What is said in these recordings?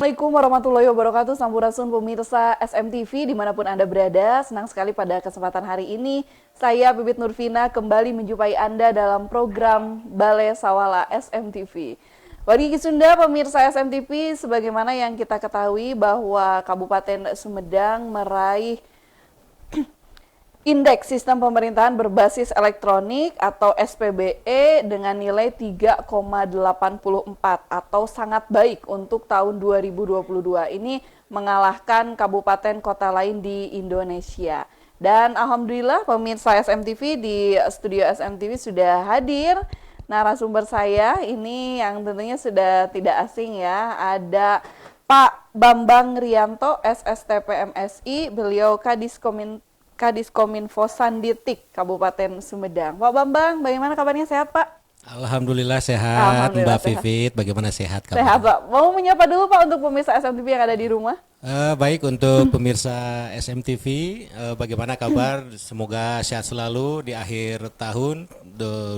Assalamualaikum warahmatullahi wabarakatuh, sampurasun pemirsa SMTV dimanapun Anda berada. Senang sekali pada kesempatan hari ini saya Bibit Nurvina kembali menjumpai Anda dalam program Balai Sawala SMTV. Wargi Sunda pemirsa SMTV, sebagaimana yang kita ketahui bahwa Kabupaten Sumedang meraih Indeks Sistem Pemerintahan Berbasis Elektronik atau SPBE dengan nilai 3,84 atau sangat baik untuk tahun 2022. Ini mengalahkan kabupaten kota lain di Indonesia. Dan alhamdulillah pemirsa SMTV di studio SMTV sudah hadir narasumber saya ini yang tentunya sudah tidak asing ya. Ada Pak Bambang Rianto, SSTP MSI, beliau Kadiskominfo Sanditik Kabupaten Sumedang. Pak Bambang, bagaimana kabarnya, sehat Pak? Alhamdulillah sehat, Mbak Vivit. Bagaimana sehat kabarnya? Sehat Pak. Mau menyapa dulu Pak untuk pemirsa SMTV yang ada di rumah? Baik, untuk pemirsa SMTV, bagaimana kabar? Semoga sehat selalu di akhir tahun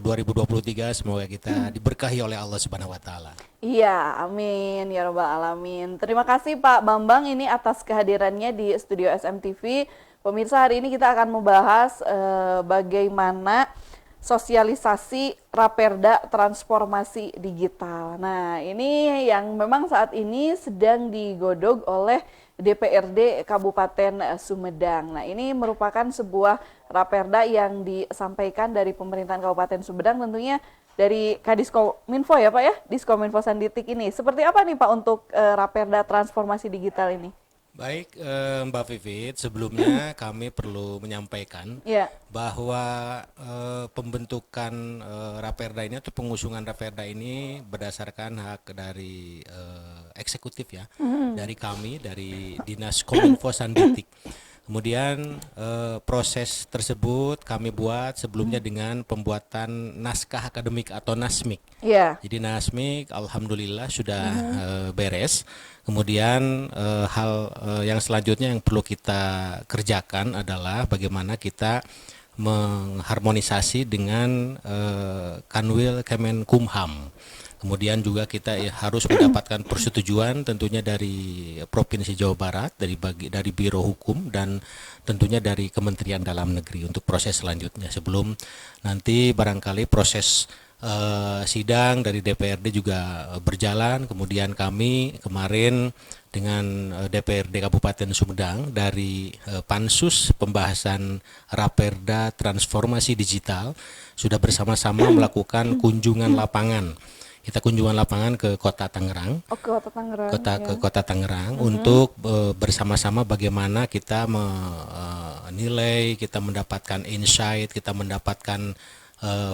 2023. Semoga kita diberkahi oleh Allah Subhanahu Wa Taala. Iya, amin ya rabbal alamin. Terima kasih Pak Bambang ini atas kehadirannya di studio SMTV. Pemirsa, hari ini kita akan membahas bagaimana sosialisasi Raperda Transformasi Digital. Nah, ini yang memang saat ini sedang digodok oleh DPRD Kabupaten Sumedang. Nah, ini merupakan sebuah Raperda yang disampaikan dari pemerintahan Kabupaten Sumedang, tentunya dari Kadiskominfo ya Pak ya, Diskominfo Sanditik ini. Seperti apa nih Pak untuk Raperda Transformasi Digital ini? Baik, Mbak Vivit, sebelumnya kami perlu menyampaikan bahwa pembentukan Raperda ini atau pengusungan Raperda ini berdasarkan hak dari eksekutif ya, dari kami, dari Dinas Kominfo Sanditik. Kemudian proses tersebut kami buat sebelumnya dengan pembuatan naskah akademik atau nasmik. Jadi nasmik alhamdulillah sudah beres. Kemudian hal yang selanjutnya yang perlu kita kerjakan adalah bagaimana kita mengharmonisasi dengan Kanwil Kemenkumham. Kemudian juga kita harus mendapatkan persetujuan tentunya dari Provinsi Jawa Barat, dari Biro Hukum dan tentunya dari Kementerian Dalam Negeri untuk proses selanjutnya. Sebelum nanti barangkali proses sidang dari DPRD juga berjalan. Kemudian kami kemarin dengan DPRD Kabupaten Sumedang dari Pansus Pembahasan Raperda Transformasi Digital sudah bersama-sama melakukan kunjungan lapangan. Kita kunjungan lapangan ke Kota Tangerang, ke Kota Tangerang untuk bersama-sama bagaimana kita menilai, kita mendapatkan insight, kita mendapatkan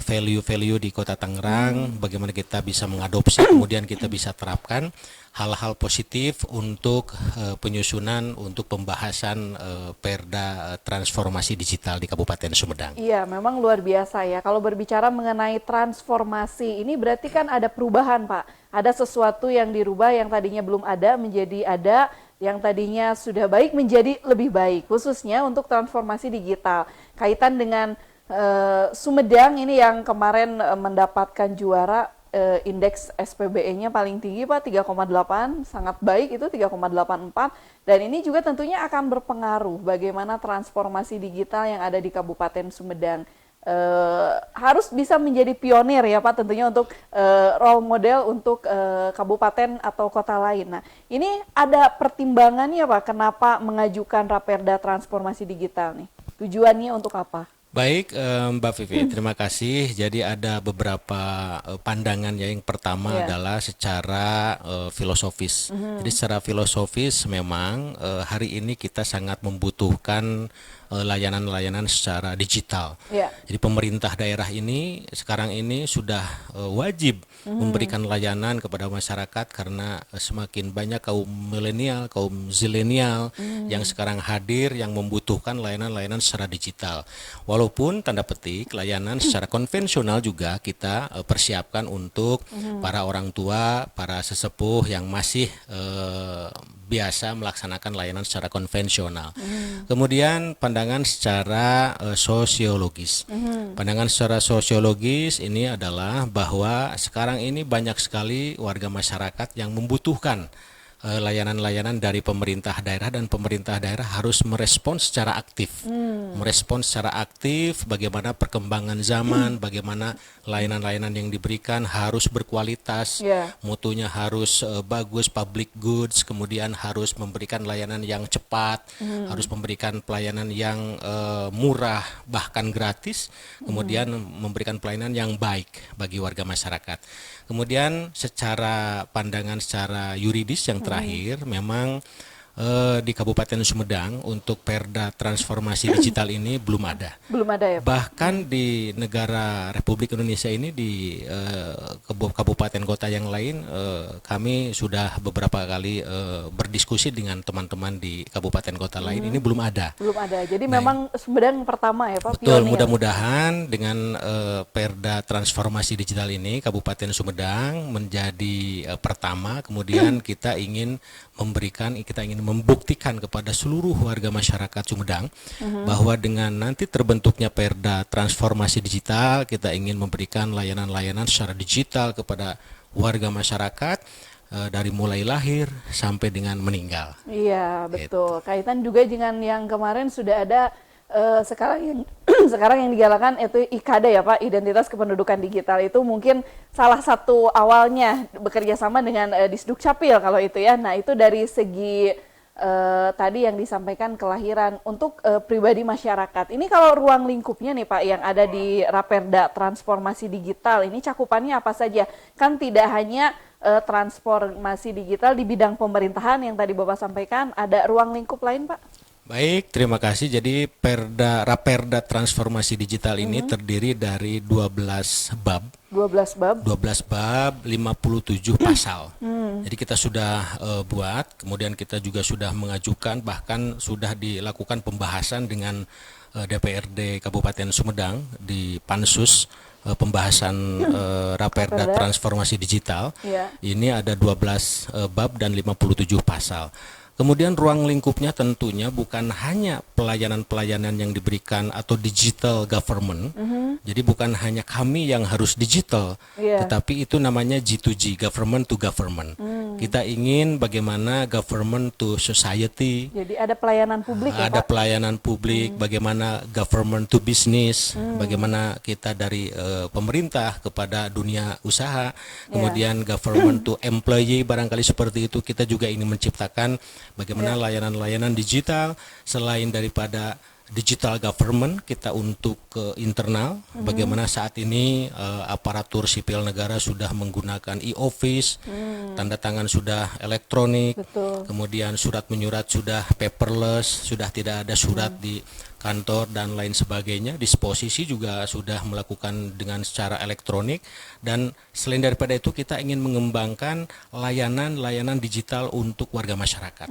value-value di Kota Tangerang, bagaimana kita bisa mengadopsi, kemudian kita bisa terapkan hal-hal positif untuk penyusunan untuk pembahasan Perda Transformasi Digital di Kabupaten Sumedang. Iya, memang luar biasa ya. Kalau berbicara mengenai transformasi, ini berarti kan ada perubahan Pak. Ada sesuatu yang dirubah yang tadinya belum ada menjadi ada, yang tadinya sudah baik menjadi lebih baik, khususnya untuk transformasi digital. Kaitan dengan Sumedang ini yang kemarin mendapatkan juara indeks SPBE-nya paling tinggi Pak, 3,8, sangat baik itu 3,84, dan ini juga tentunya akan berpengaruh bagaimana transformasi digital yang ada di Kabupaten Sumedang harus bisa menjadi pionir ya Pak, tentunya untuk role model untuk kabupaten atau kota lain. Nah, ini ada pertimbangannya Pak, kenapa mengajukan Raperda Transformasi Digital nih? Tujuannya untuk apa? Baik, Mbak Vivi, terima kasih. Jadi ada beberapa pandangan ya. Yang pertama adalah secara filosofis. Jadi secara filosofis memang hari ini kita sangat membutuhkan layanan-layanan secara digital. Jadi pemerintah daerah ini sekarang ini sudah wajib memberikan layanan kepada masyarakat karena semakin banyak kaum milenial, kaum zilenial yang sekarang hadir yang membutuhkan layanan-layanan secara digital. Walaupun tanda petik layanan secara konvensional juga kita persiapkan untuk para orang tua, para sesepuh yang masih biasa melaksanakan layanan secara konvensional. Kemudian pandangan secara sosiologis. Pandangan secara sosiologis ini adalah bahwa sekarang ini banyak sekali warga masyarakat yang membutuhkan layanan-layanan dari pemerintah daerah, dan pemerintah daerah harus merespons secara aktif. Merespons secara aktif bagaimana perkembangan zaman, bagaimana layanan-layanan yang diberikan harus berkualitas, mutunya harus bagus, public goods, kemudian harus memberikan layanan yang cepat, harus memberikan pelayanan yang murah bahkan gratis, kemudian memberikan pelayanan yang baik bagi warga masyarakat. Kemudian secara pandangan secara yuridis yang terakhir, memang di Kabupaten Sumedang untuk Perda Transformasi Digital ini belum ada. Belum ada ya Pak? Bahkan di negara Republik Indonesia ini, di kabupaten kota yang lain, kami sudah beberapa kali berdiskusi dengan teman-teman di kabupaten kota lain, ini belum ada. Belum ada, jadi memang Sumedang pertama ya Pak? Betul, pionir. mudah-mudahan dengan Perda Transformasi Digital ini Kabupaten Sumedang menjadi pertama, kemudian kita ingin membuktikan kepada seluruh warga masyarakat Sumedang bahwa dengan nanti terbentuknya Perda Transformasi Digital, kita ingin memberikan layanan-layanan secara digital kepada warga masyarakat dari mulai lahir sampai dengan meninggal. Iya betul. Kaitan juga dengan yang kemarin sudah ada sekarang yang sekarang yang digalakan itu IKD ya Pak, Identitas Kependudukan Digital, itu mungkin salah satu awalnya bekerja sama dengan Disduk Capil kalau itu ya. Nah itu dari segi tadi yang disampaikan kelahiran untuk pribadi masyarakat. Ini kalau ruang lingkupnya nih Pak yang ada di Raperda Transformasi Digital ini cakupannya apa saja? Kan tidak hanya transformasi digital di bidang pemerintahan yang tadi Bapak sampaikan, ada ruang lingkup lain Pak? Baik, terima kasih. Jadi Raperda Transformasi Digital ini terdiri dari 12 bab. 12 bab? 12 bab, 57 pasal. Jadi kita sudah buat, kemudian kita juga sudah mengajukan, bahkan sudah dilakukan pembahasan dengan DPRD Kabupaten Sumedang di Pansus pembahasan Raperda Transformasi Digital. Ini ada 12 bab dan 57 pasal. Kemudian ruang lingkupnya tentunya bukan hanya pelayanan-pelayanan yang diberikan atau digital government. Jadi bukan hanya kami yang harus digital, tetapi itu namanya G2G, government to government. Kita ingin bagaimana government to society. Jadi ada pelayanan publik ya, ada Pak? pelayanan publik, bagaimana government to business, bagaimana kita dari pemerintah kepada dunia usaha, kemudian government to employee, barangkali seperti itu. Kita juga ingin menciptakan bagaimana layanan-layanan digital selain daripada digital government kita untuk internal. Bagaimana saat ini aparatur sipil negara sudah menggunakan e-office, tanda tangan sudah elektronik, kemudian surat menyurat sudah paperless, sudah tidak ada surat di kantor dan lain sebagainya. Disposisi juga sudah melakukan dengan secara elektronik, dan selain daripada itu kita ingin mengembangkan layanan-layanan digital untuk warga masyarakat.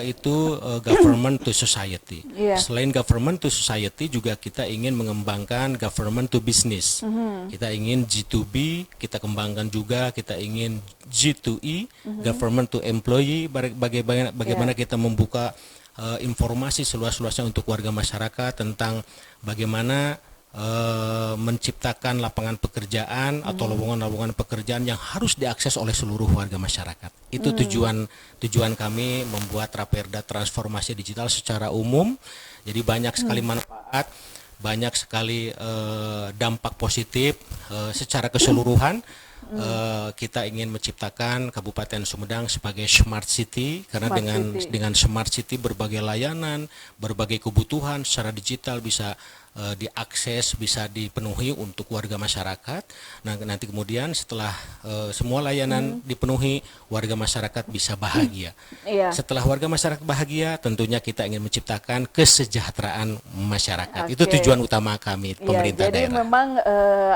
Itu government to society. Selain government to society juga kita ingin mengembangkan government to business. Kita ingin G2B, kita kembangkan juga, kita ingin G2E, government to employee. Bagaimana kita membuka informasi seluas-luasnya untuk warga masyarakat tentang bagaimana menciptakan lapangan pekerjaan atau lowongan-lowongan pekerjaan yang harus diakses oleh seluruh warga masyarakat. Itu tujuan kami membuat Raperda Transformasi Digital secara umum. Jadi banyak sekali manfaat, banyak sekali dampak positif secara keseluruhan. Kita ingin menciptakan Kabupaten Sumedang sebagai smart city, karena dengan smart city berbagai layanan, berbagai kebutuhan secara digital bisa diakses, bisa dipenuhi untuk warga masyarakat. Nah, nanti kemudian setelah semua layanan dipenuhi, warga masyarakat bisa bahagia. Setelah warga masyarakat bahagia, tentunya kita ingin menciptakan kesejahteraan masyarakat. Itu tujuan utama kami, pemerintah daerah. Jadi memang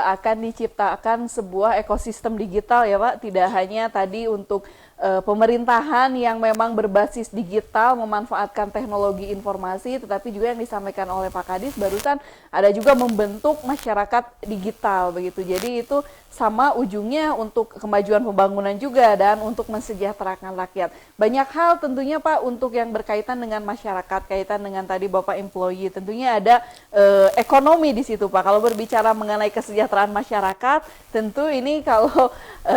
akan diciptakan sebuah ekosistem digital ya Pak, tidak hanya tadi untuk pemerintahan yang memang berbasis digital, memanfaatkan teknologi informasi, tetapi juga yang disampaikan oleh Pak Kadis barusan ada juga membentuk masyarakat digital begitu. Jadi itu sama ujungnya untuk kemajuan pembangunan juga dan untuk mensejahterakan rakyat. Banyak hal tentunya Pak untuk yang berkaitan dengan masyarakat, kaitan dengan tadi Bapak employee, tentunya ada ekonomi di situ Pak. Kalau berbicara mengenai kesejahteraan masyarakat, tentu ini kalau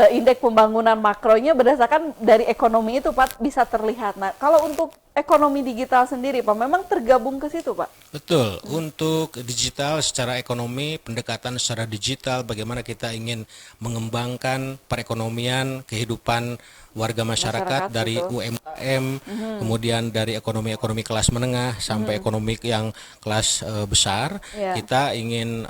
indeks pembangunan makronya berdasarkan dari ekonomi itu Pak bisa terlihat. Nah, kalau untuk ekonomi digital sendiri Pak, memang tergabung ke situ Pak? Betul, untuk digital secara ekonomi, pendekatan secara digital, bagaimana kita ingin mengembangkan perekonomian, kehidupan warga masyarakat dari betul. UMKM, kemudian dari ekonomi-ekonomi kelas menengah sampai ekonomi yang kelas besar, Ya. kita ingin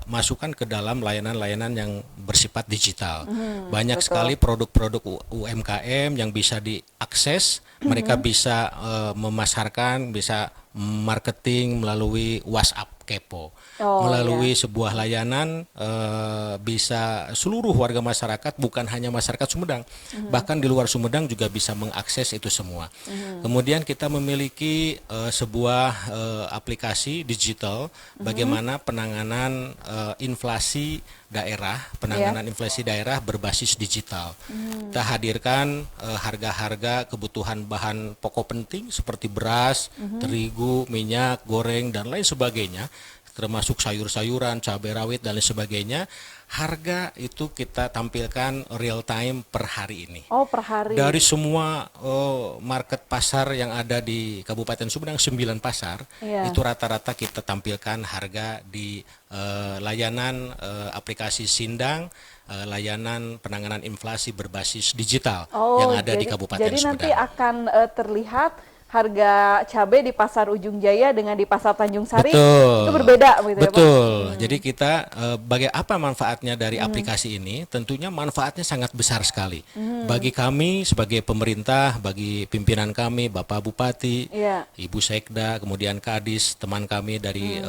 masukkan ke dalam layanan-layanan yang bersifat digital. Banyak betul. sekali produk-produk UMKM yang bisa diakses, mereka bisa memasarkan, bisa marketing melalui WhatsApp Kepo, melalui sebuah layanan bisa seluruh warga masyarakat, bukan hanya masyarakat Sumedang, bahkan di luar Sumedang juga bisa mengakses itu semua. Kemudian kita memiliki sebuah aplikasi digital bagaimana penanganan inflasi daerah, penanganan inflasi daerah berbasis digital. Kita hadirkan harga-harga kebutuhan bahan pokok penting seperti beras, terigu, minyak, goreng, dan lain sebagainya, termasuk sayur-sayuran, cabai rawit, dan lain sebagainya. Harga itu kita tampilkan real time per hari ini. Oh, per hari. Dari semua market pasar yang ada di Kabupaten Sumedang, 9 pasar, itu rata-rata kita tampilkan harga di layanan aplikasi Sindang, layanan penanganan inflasi berbasis digital yang ada di Kabupaten jadi Sumedang. nanti akan terlihat harga cabai di pasar Ujung Jaya dengan di pasar Tanjung Sari itu berbeda gitu ya Pak? Betul. Jadi kita apa manfaatnya dari aplikasi ini? Tentunya manfaatnya sangat besar sekali. Bagi kami sebagai pemerintah, bagi pimpinan kami, Bapak Bupati, Ibu Sekda, kemudian Kadis, teman kami dari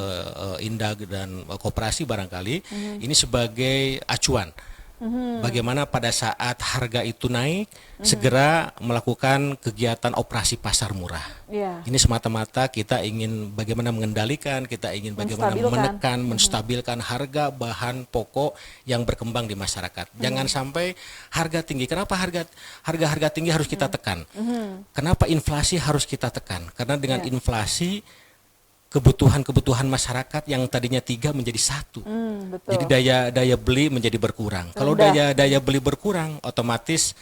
Indag dan Koperasi barangkali, ini sebagai acuan. Bagaimana pada saat harga itu naik, segera melakukan kegiatan operasi pasar murah. Ini semata-mata kita ingin bagaimana mengendalikan, kita ingin bagaimana menekan, menstabilkan harga bahan pokok yang berkembang di masyarakat. Jangan sampai harga tinggi. Kenapa harga tinggi harus kita tekan? Kenapa inflasi harus kita tekan? Karena dengan inflasi kebutuhan masyarakat yang tadinya 3 menjadi 1. Jadi daya beli menjadi berkurang. Kalau daya beli berkurang, otomatis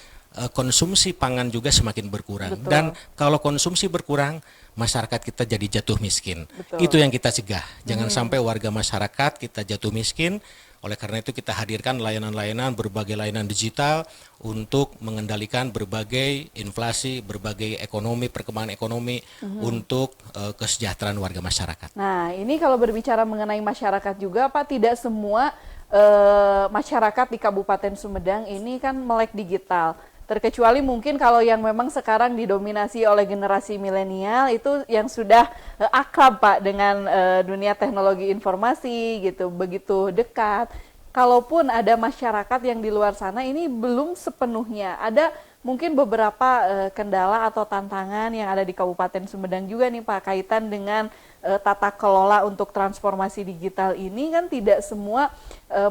konsumsi pangan juga semakin berkurang. Dan kalau konsumsi berkurang, masyarakat kita jadi jatuh miskin. Itu yang kita cegah. Jangan sampai warga masyarakat kita jatuh miskin. Oleh karena itu kita hadirkan layanan-layanan, berbagai layanan digital untuk mengendalikan berbagai inflasi, berbagai ekonomi, perkembangan ekonomi untuk kesejahteraan warga masyarakat. Nah, ini kalau berbicara mengenai masyarakat juga Pak, tidak semua masyarakat di Kabupaten Sumedang ini kan melek digital. Terkecuali mungkin kalau yang memang sekarang didominasi oleh generasi milenial itu yang sudah akrab Pak dengan dunia teknologi informasi gitu, begitu dekat. Kalaupun ada masyarakat yang di luar sana ini belum sepenuhnya. Ada mungkin beberapa kendala atau tantangan yang ada di Kabupaten Sumedang juga nih Pak, kaitan dengan tata kelola untuk transformasi digital ini kan tidak semua,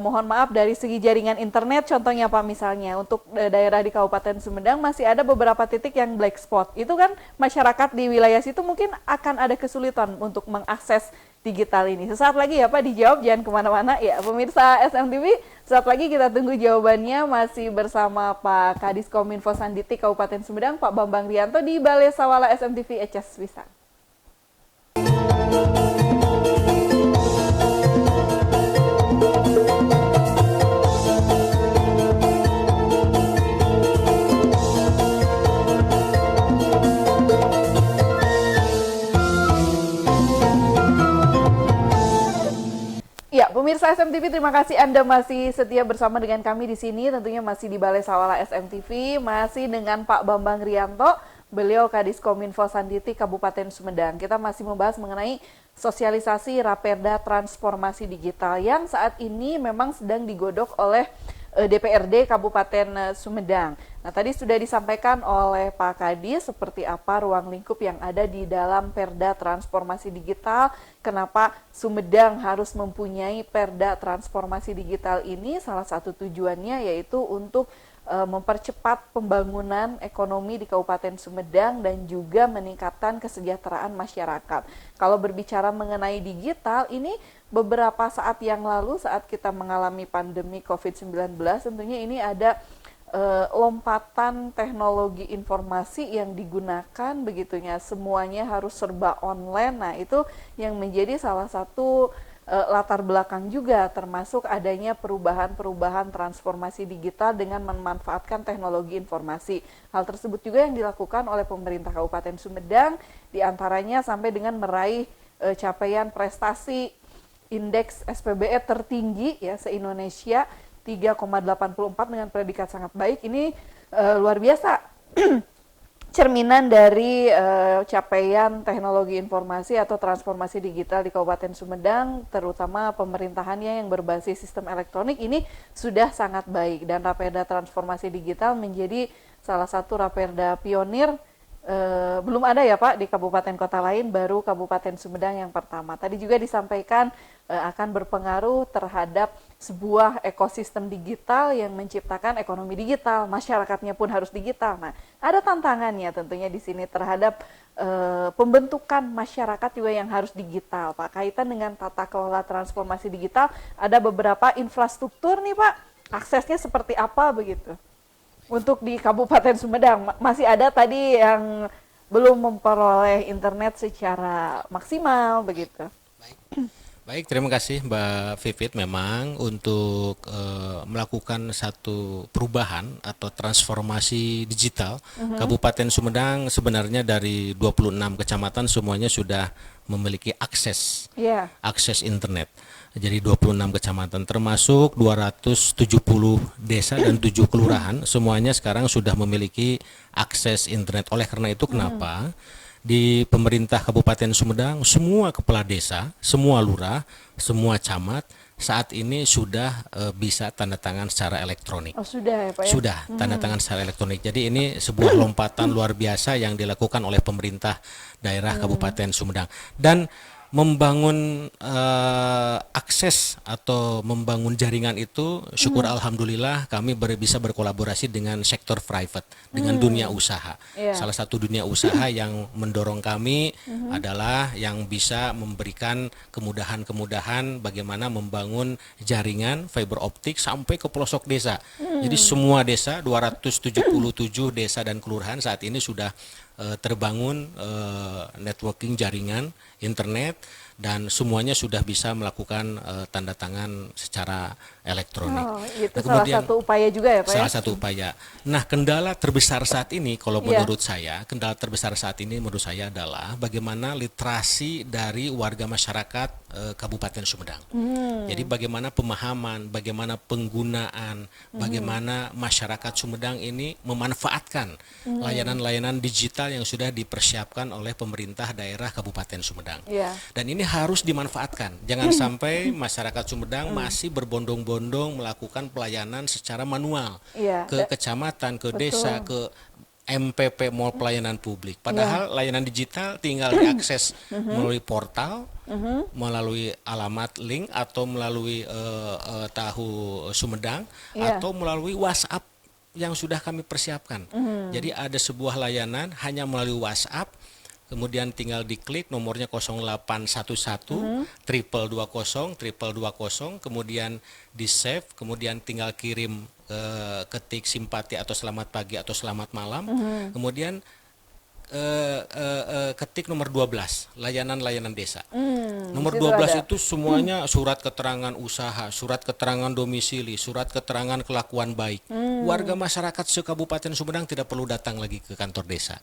mohon maaf dari segi jaringan internet contohnya Pak, misalnya untuk daerah di Kabupaten Sumedang masih ada beberapa titik yang black spot. Itu kan masyarakat di wilayah situ mungkin akan ada kesulitan untuk mengakses digital ini. Sesaat lagi ya Pak dijawab, jangan kemana-mana ya pemirsa SMTV. Sesaat lagi kita tunggu jawabannya, masih bersama Pak Kadis Kominfo Sanditi Kabupaten Sumedang, Pak Bambang Rianto di Balai Sawala SMTV Eces Wisan. Ya, pemirsa SMTV, terima kasih Anda masih setia bersama dengan kami di sini. Tentunya masih di Balai Sawala SMTV, masih dengan Pak Bambang Rianto, beliau Kadis Kominfo Sanditi Kabupaten Sumedang. Kita masih membahas mengenai sosialisasi Raperda Transformasi Digital yang saat ini memang sedang digodok oleh DPRD Kabupaten Sumedang. Nah, tadi sudah disampaikan oleh Pak Kadis seperti apa ruang lingkup yang ada di dalam Perda Transformasi Digital, kenapa Sumedang harus mempunyai Perda Transformasi Digital ini. Salah satu tujuannya yaitu untuk mempercepat pembangunan ekonomi di Kabupaten Sumedang dan juga meningkatkan kesejahteraan masyarakat. Kalau berbicara mengenai digital, ini beberapa saat yang lalu saat kita mengalami pandemi COVID-19, tentunya ini ada lompatan teknologi informasi yang digunakan begitunya, semuanya harus serba online. Nah, itu yang menjadi salah satu latar belakang juga, termasuk adanya perubahan-perubahan transformasi digital dengan memanfaatkan teknologi informasi. Hal tersebut juga yang dilakukan oleh pemerintah Kabupaten Sumedang, diantaranya sampai dengan meraih capaian prestasi indeks SPBE tertinggi ya se-Indonesia 3,84 dengan predikat sangat baik. Ini luar biasa. Cerminan dari capaian teknologi informasi atau transformasi digital di Kabupaten Sumedang, terutama pemerintahannya yang berbasis sistem elektronik ini sudah sangat baik, dan Raperda Transformasi Digital menjadi salah satu Raperda pionir. Belum ada ya Pak di kabupaten kota lain, baru Kabupaten Sumedang yang pertama. Tadi juga disampaikan akan berpengaruh terhadap sebuah ekosistem digital yang menciptakan ekonomi digital, masyarakatnya pun harus digital. Nah, ada tantangannya tentunya di sini terhadap pembentukan masyarakat juga yang harus digital, Pak. Kaitan dengan tata kelola transformasi digital, ada beberapa infrastruktur nih Pak, aksesnya seperti apa begitu? Untuk di Kabupaten Sumedang, masih ada tadi yang belum memperoleh internet secara maksimal begitu. Baik, terima kasih Mbak Vivit. Memang untuk melakukan satu perubahan atau transformasi digital, Kabupaten Sumedang sebenarnya dari 26 kecamatan semuanya sudah memiliki akses internet. Jadi 26 kecamatan termasuk 270 desa dan 7 kelurahan semuanya sekarang sudah memiliki akses internet. Oleh karena itu kenapa di pemerintah Kabupaten Sumedang semua kepala desa, semua lurah, semua camat saat ini sudah bisa tanda tangan secara elektronik. Oh, sudah ya Pak ya? Sudah tanda tangan secara elektronik. Jadi ini sebuah lompatan luar biasa yang dilakukan oleh pemerintah daerah Kabupaten Sumedang. Dan membangun akses atau membangun jaringan itu, syukur alhamdulillah kami bisa berkolaborasi dengan sektor private, dengan dunia usaha. Salah satu dunia usaha yang mendorong kami adalah yang bisa memberikan kemudahan-kemudahan bagaimana membangun jaringan fiber optik sampai ke pelosok desa. Jadi semua desa, 277 desa dan kelurahan saat ini sudah terbangun networking jaringan internet dan semuanya sudah bisa melakukan tanda tangan secara elektronik. Oh, itu salah satu upaya juga ya Pak? Salah satu upaya. Nah, kendala terbesar saat ini kalau menurut saya, kendala terbesar saat ini menurut saya adalah bagaimana literasi dari warga masyarakat Kabupaten Sumedang. Jadi bagaimana pemahaman, bagaimana penggunaan, bagaimana masyarakat Sumedang ini memanfaatkan layanan-layanan digital yang sudah dipersiapkan oleh pemerintah daerah Kabupaten Sumedang. Dan ini harus dimanfaatkan. Jangan sampai masyarakat Sumedang masih berbondong-bondong melakukan pelayanan secara manual ke kecamatan, ke desa, ke MPP Mall Pelayanan Publik. Padahal layanan digital tinggal diakses melalui portal, melalui alamat link atau melalui tahu Sumedang atau melalui WhatsApp yang sudah kami persiapkan. Jadi ada sebuah layanan hanya melalui WhatsApp, kemudian tinggal diklik nomornya 0811 triple 20 triple 20, kemudian di save, kemudian tinggal kirim ketik simpati atau selamat pagi atau selamat malam, kemudian ketik nomor 12 layanan desa. Nomor 12 itu semuanya surat keterangan usaha, surat keterangan domisili, surat keterangan kelakuan baik. Warga masyarakat se-Kabupaten Sumedang tidak perlu datang lagi ke kantor desa.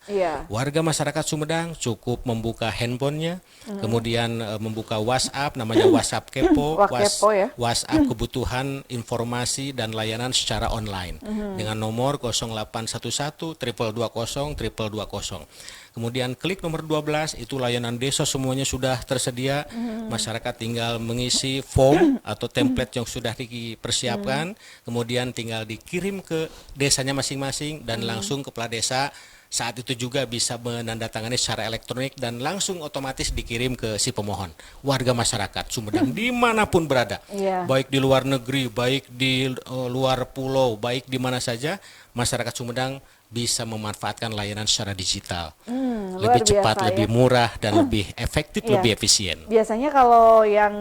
Warga masyarakat Sumedang cukup membuka handphonenya, kemudian membuka WhatsApp, namanya WhatsApp Kepo, WhatsApp kebutuhan informasi dan layanan secara online dengan nomor 0811 triple 20 triple 20. Kemudian klik nomor 12, itu layanan desa semuanya sudah tersedia. Masyarakat tinggal mengisi form atau template yang sudah dipersiapkan, kemudian tinggal dikirim ke desanya masing-masing dan langsung kepala desa saat itu juga bisa menandatangani secara elektronik dan langsung otomatis dikirim ke si pemohon. Warga masyarakat Sumedang dimanapun berada, baik di luar negeri, baik di luar pulau, baik di mana saja, masyarakat Sumedang bisa memanfaatkan layanan secara digital. Luar Lebih cepat, biasa lebih ya. murah, dan lebih efektif, Iya. lebih efisien. Biasanya kalau yang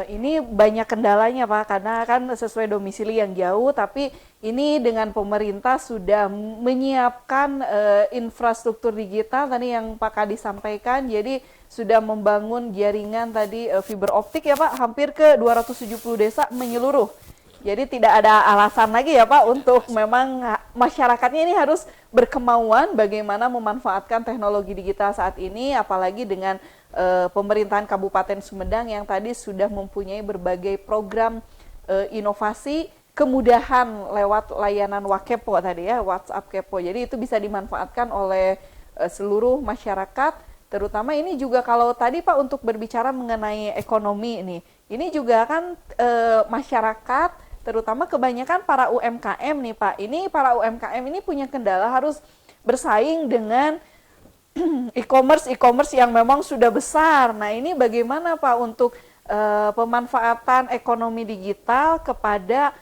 ini banyak kendalanya Pak, karena kan sesuai domisili yang jauh, tapi ini dengan pemerintah sudah menyiapkan infrastruktur digital tadi yang Pak Kadi sampaikan, jadi sudah membangun jaringan tadi fiber optik ya Pak, hampir ke 270 desa menyeluruh. Jadi tidak ada alasan lagi ya Pak untuk memang masyarakatnya ini harus berkemauan bagaimana memanfaatkan teknologi digital saat ini, apalagi dengan pemerintahan Kabupaten Sumedang yang tadi sudah mempunyai berbagai program inovasi, kemudahan lewat layanan Wakepo tadi ya, WhatsApp Kepo. Jadi itu bisa dimanfaatkan oleh seluruh masyarakat, terutama ini juga kalau tadi Pak untuk berbicara mengenai ekonomi ini juga kan masyarakat terutama kebanyakan para UMKM nih Pak. Ini para UMKM ini punya kendala harus bersaing dengan e-commerce yang memang sudah besar. Nah, ini bagaimana Pak untuk pemanfaatan ekonomi digital kepada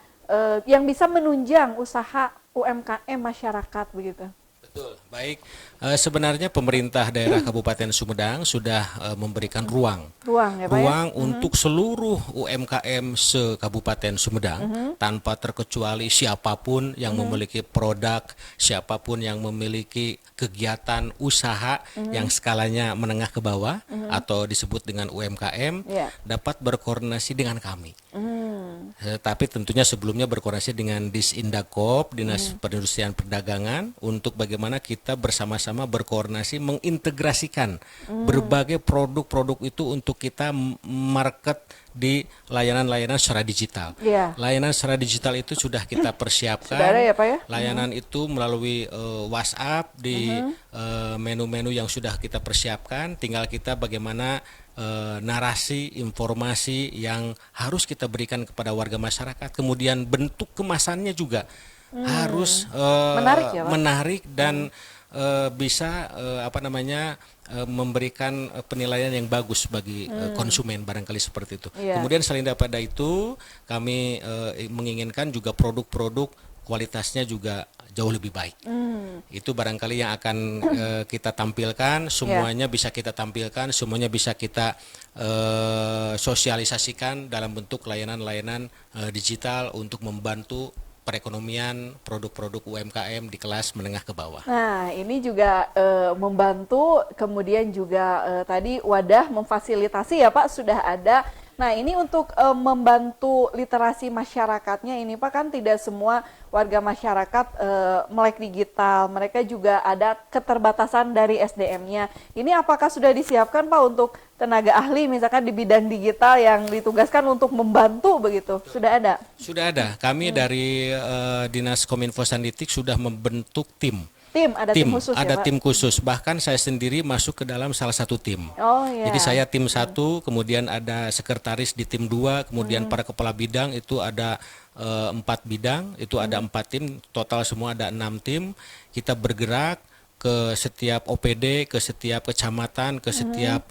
yang bisa menunjang usaha UMKM masyarakat begitu? Betul, baik. Sebenarnya pemerintah daerah Kabupaten Sumedang sudah memberikan ruang ya, Pak, ya? untuk seluruh UMKM se-Kabupaten Sumedang tanpa terkecuali siapapun yang memiliki produk, siapapun yang memiliki kegiatan usaha yang skalanya menengah ke bawah atau disebut dengan UMKM dapat berkoordinasi dengan kami. Tapi tentunya sebelumnya berkoordinasi dengan Disindakop, Dinas Perindustrian Perdagangan, untuk bagaimana kita bersama-sama berkoordinasi mengintegrasikan berbagai produk-produk itu untuk kita market di layanan-layanan secara digital. Layanan secara digital itu sudah kita persiapkan. Sudah ada ya, Pak, ya? Layanan itu melalui WhatsApp di menu-menu yang sudah kita persiapkan. Tinggal kita bagaimana narasi, informasi yang harus kita berikan kepada warga masyarakat. Kemudian bentuk kemasannya juga harus menarik dan bisa memberikan penilaian yang bagus bagi konsumen, barangkali seperti itu. Kemudian selain daripada itu, kami menginginkan juga produk-produk kualitasnya juga jauh lebih baik. Itu barangkali yang akan kita tampilkan, semuanya bisa kita tampilkan, semuanya bisa kita sosialisasikan dalam bentuk layanan-layanan digital untuk membantu perekonomian produk-produk UMKM di kelas menengah ke bawah. Nah, ini juga membantu, kemudian juga tadi wadah memfasilitasi ya Pak, sudah ada. Nah, ini untuk membantu literasi masyarakatnya ini Pak, kan tidak semua warga masyarakat melek digital, mereka juga ada keterbatasan dari SDM-nya. Ini apakah sudah disiapkan Pak untuk tenaga ahli misalkan di bidang digital yang ditugaskan untuk membantu begitu? Sudah ada? Sudah ada. Kami dari Dinas Kominfo Sanditik sudah membentuk tim. Ada tim khusus ada ya, Pak? Tim khusus, bahkan saya sendiri masuk ke dalam salah satu tim. Jadi saya tim 1, kemudian ada sekretaris di tim 2, kemudian para kepala bidang itu ada 4 bidang, itu ada 4 tim, total semua ada 6 tim. Kita bergerak ke setiap OPD, ke setiap kecamatan, ke setiap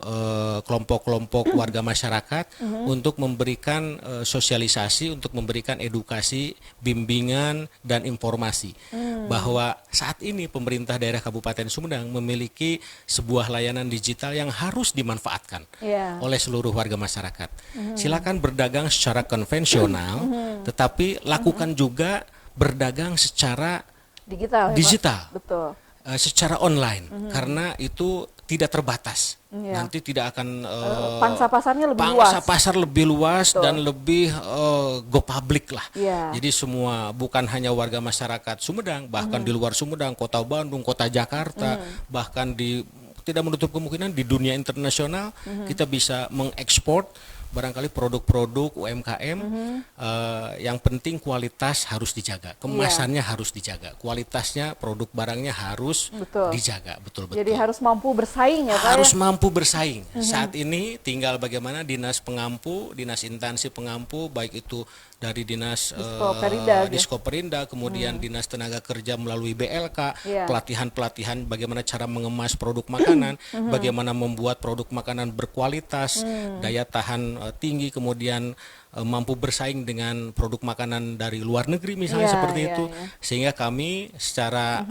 kelompok-kelompok warga masyarakat untuk memberikan sosialisasi, untuk memberikan edukasi, bimbingan, dan informasi bahwa saat ini pemerintah daerah Kabupaten Sumedang memiliki sebuah layanan digital yang harus dimanfaatkan oleh seluruh warga masyarakat. Silakan berdagang secara konvensional, tetapi lakukan juga berdagang secara digital. Betul. Secara online, karena itu tidak terbatas. Nanti tidak akan pangsa pasarnya lebih luas. Pangsa pasar lebih luas dan lebih go public lah. Jadi semua, bukan hanya warga masyarakat Sumedang, bahkan di luar Sumedang, kota Bandung, kota Jakarta, bahkan tidak menutup kemungkinan di dunia internasional kita bisa mengekspor barangkali produk-produk UMKM. Yang penting kualitas harus dijaga, kemasannya harus dijaga, kualitasnya, produk barangnya harus dijaga, betul-betul. Jadi harus mampu bersaing ya Pak? Harus mampu bersaing. Saat ini tinggal bagaimana dinas pengampu, dinas instansi pengampu, baik itu dari dinas Diskoperinda, kemudian dinas tenaga kerja melalui BLK, pelatihan-pelatihan bagaimana cara mengemas produk makanan, bagaimana membuat produk makanan berkualitas, daya tahan tinggi, kemudian mampu bersaing dengan produk makanan dari luar negeri misalnya seperti itu, sehingga kami secara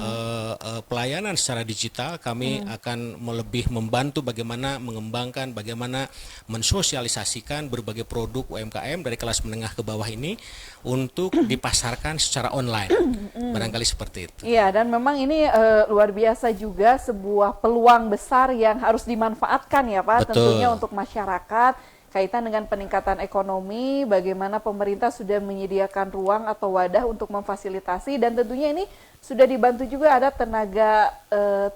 pelayanan secara digital kami akan lebih membantu bagaimana mengembangkan, bagaimana mensosialisasikan berbagai produk UMKM dari kelas menengah ke bawah ini untuk dipasarkan secara online, barangkali seperti itu. Iya, dan memang ini luar biasa juga sebuah peluang besar yang harus dimanfaatkan ya Pak, Betul. tentunya untuk masyarakat. Kaitan dengan peningkatan ekonomi, bagaimana pemerintah sudah menyediakan ruang atau wadah untuk memfasilitasi, dan tentunya ini sudah dibantu juga ada tenaga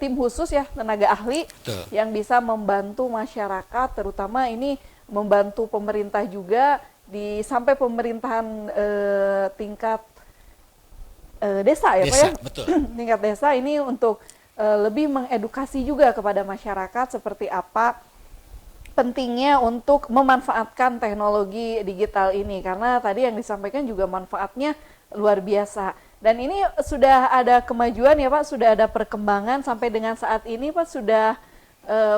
tim khusus ya, tenaga ahli. Betul. Yang bisa membantu masyarakat, terutama ini membantu pemerintah juga sampai pemerintahan tingkat desa ya Pak ya. Betul. Tingkat desa ini untuk lebih mengedukasi juga kepada masyarakat seperti apa pentingnya untuk memanfaatkan teknologi digital ini, karena tadi yang disampaikan juga manfaatnya luar biasa. Dan ini sudah ada kemajuan ya Pak, sudah ada perkembangan sampai dengan saat ini Pak, sudah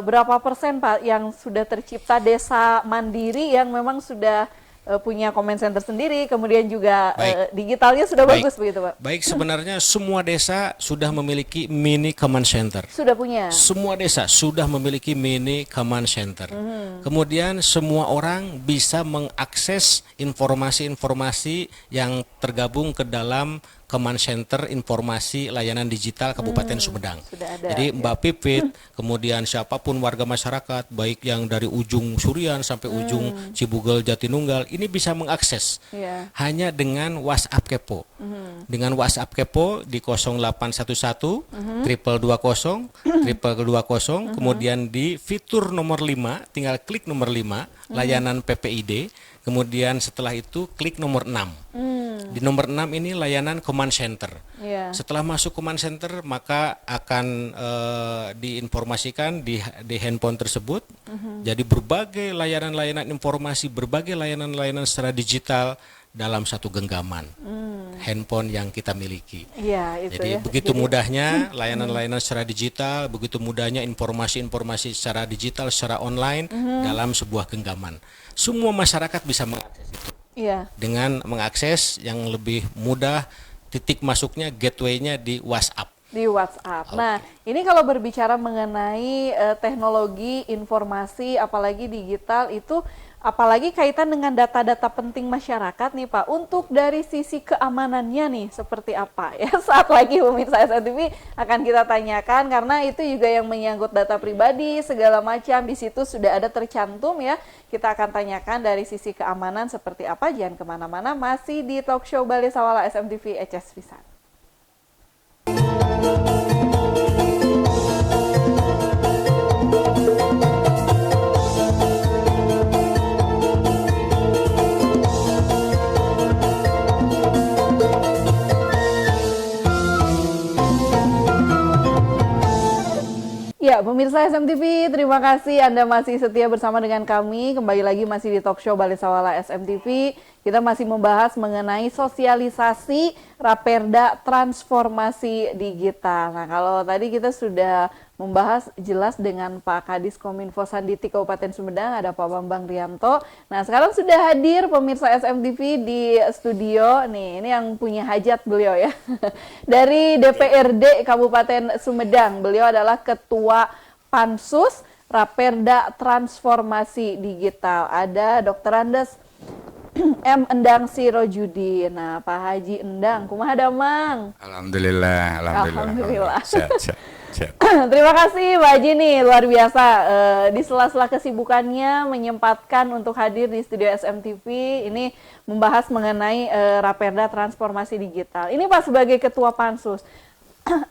berapa persen Pak yang sudah tercipta desa mandiri yang memang sudah punya comment center sendiri, kemudian juga digitalnya sudah bagus begitu Pak? Baik, sebenarnya semua desa sudah memiliki mini command center. Sudah punya? Semua desa sudah memiliki mini command center. Kemudian semua orang bisa mengakses informasi-informasi yang tergabung ke dalam Command Center Informasi Layanan Digital Kabupaten Sumedang. Jadi Mbak Pipit, kemudian siapapun warga masyarakat, baik yang dari ujung Surian sampai ujung Cibugel Jatinunggal, ini bisa mengakses hanya dengan WhatsApp Kepo. Dengan WhatsApp Kepo di 0811 220 220, kemudian di fitur nomor 5, tinggal klik nomor 5, layanan PPID. Kemudian setelah itu klik nomor 6. Di nomor 6 ini layanan command center. Setelah masuk command center maka akan diinformasikan di handphone tersebut. Jadi berbagai layanan-layanan informasi, berbagai layanan-layanan secara digital dalam satu genggaman handphone yang kita miliki. Jadi begitu mudahnya layanan-layanan secara digital, begitu mudahnya informasi-informasi secara digital, secara online dalam sebuah genggaman. Semua masyarakat bisa mengakses itu. Dengan mengakses yang lebih mudah, titik masuknya, gateway-nya di WhatsApp. Di WhatsApp. Nah, ini kalau berbicara mengenai teknologi, informasi, apalagi digital itu, apalagi kaitan dengan data-data penting masyarakat nih Pak, untuk dari sisi keamanannya nih seperti apa ya, saat lagi pemirsa SMTV akan kita tanyakan, karena itu juga yang menyangkut data pribadi segala macam, di situ sudah ada tercantum ya. Kita akan tanyakan dari sisi keamanan seperti apa. Jangan kemana-mana, masih di talk show Bali Sawala SMTV HS Pisan. Ya, pemirsa SMTV, terima kasih Anda masih setia bersama dengan kami. Kembali lagi masih di talk show Bali Sawala SMTV. Kita masih membahas mengenai sosialisasi Raperda Transformasi Digital. Nah, kalau tadi kita sudah membahas jelas dengan Pak Kadis Kominfo Sanditi Kabupaten Sumedang, ada Pak Bambang Rianto. Nah, sekarang sudah hadir pemirsa SMTV di studio. Nih, ini yang punya hajat beliau ya. Dari DPRD Kabupaten Sumedang. Beliau adalah Ketua Pansus Raperda Transformasi Digital. Ada Dr. Andes M. Endang Sirojudi. Nah, Pak Haji Endang, kumaha damang? Alhamdulillah. Sehat. Terima kasih Pak Haji nih, luar biasa. Di sela-sela kesibukannya menyempatkan untuk hadir di studio SMTV ini membahas mengenai Raperda Transformasi Digital. Ini Pak sebagai Ketua Pansus,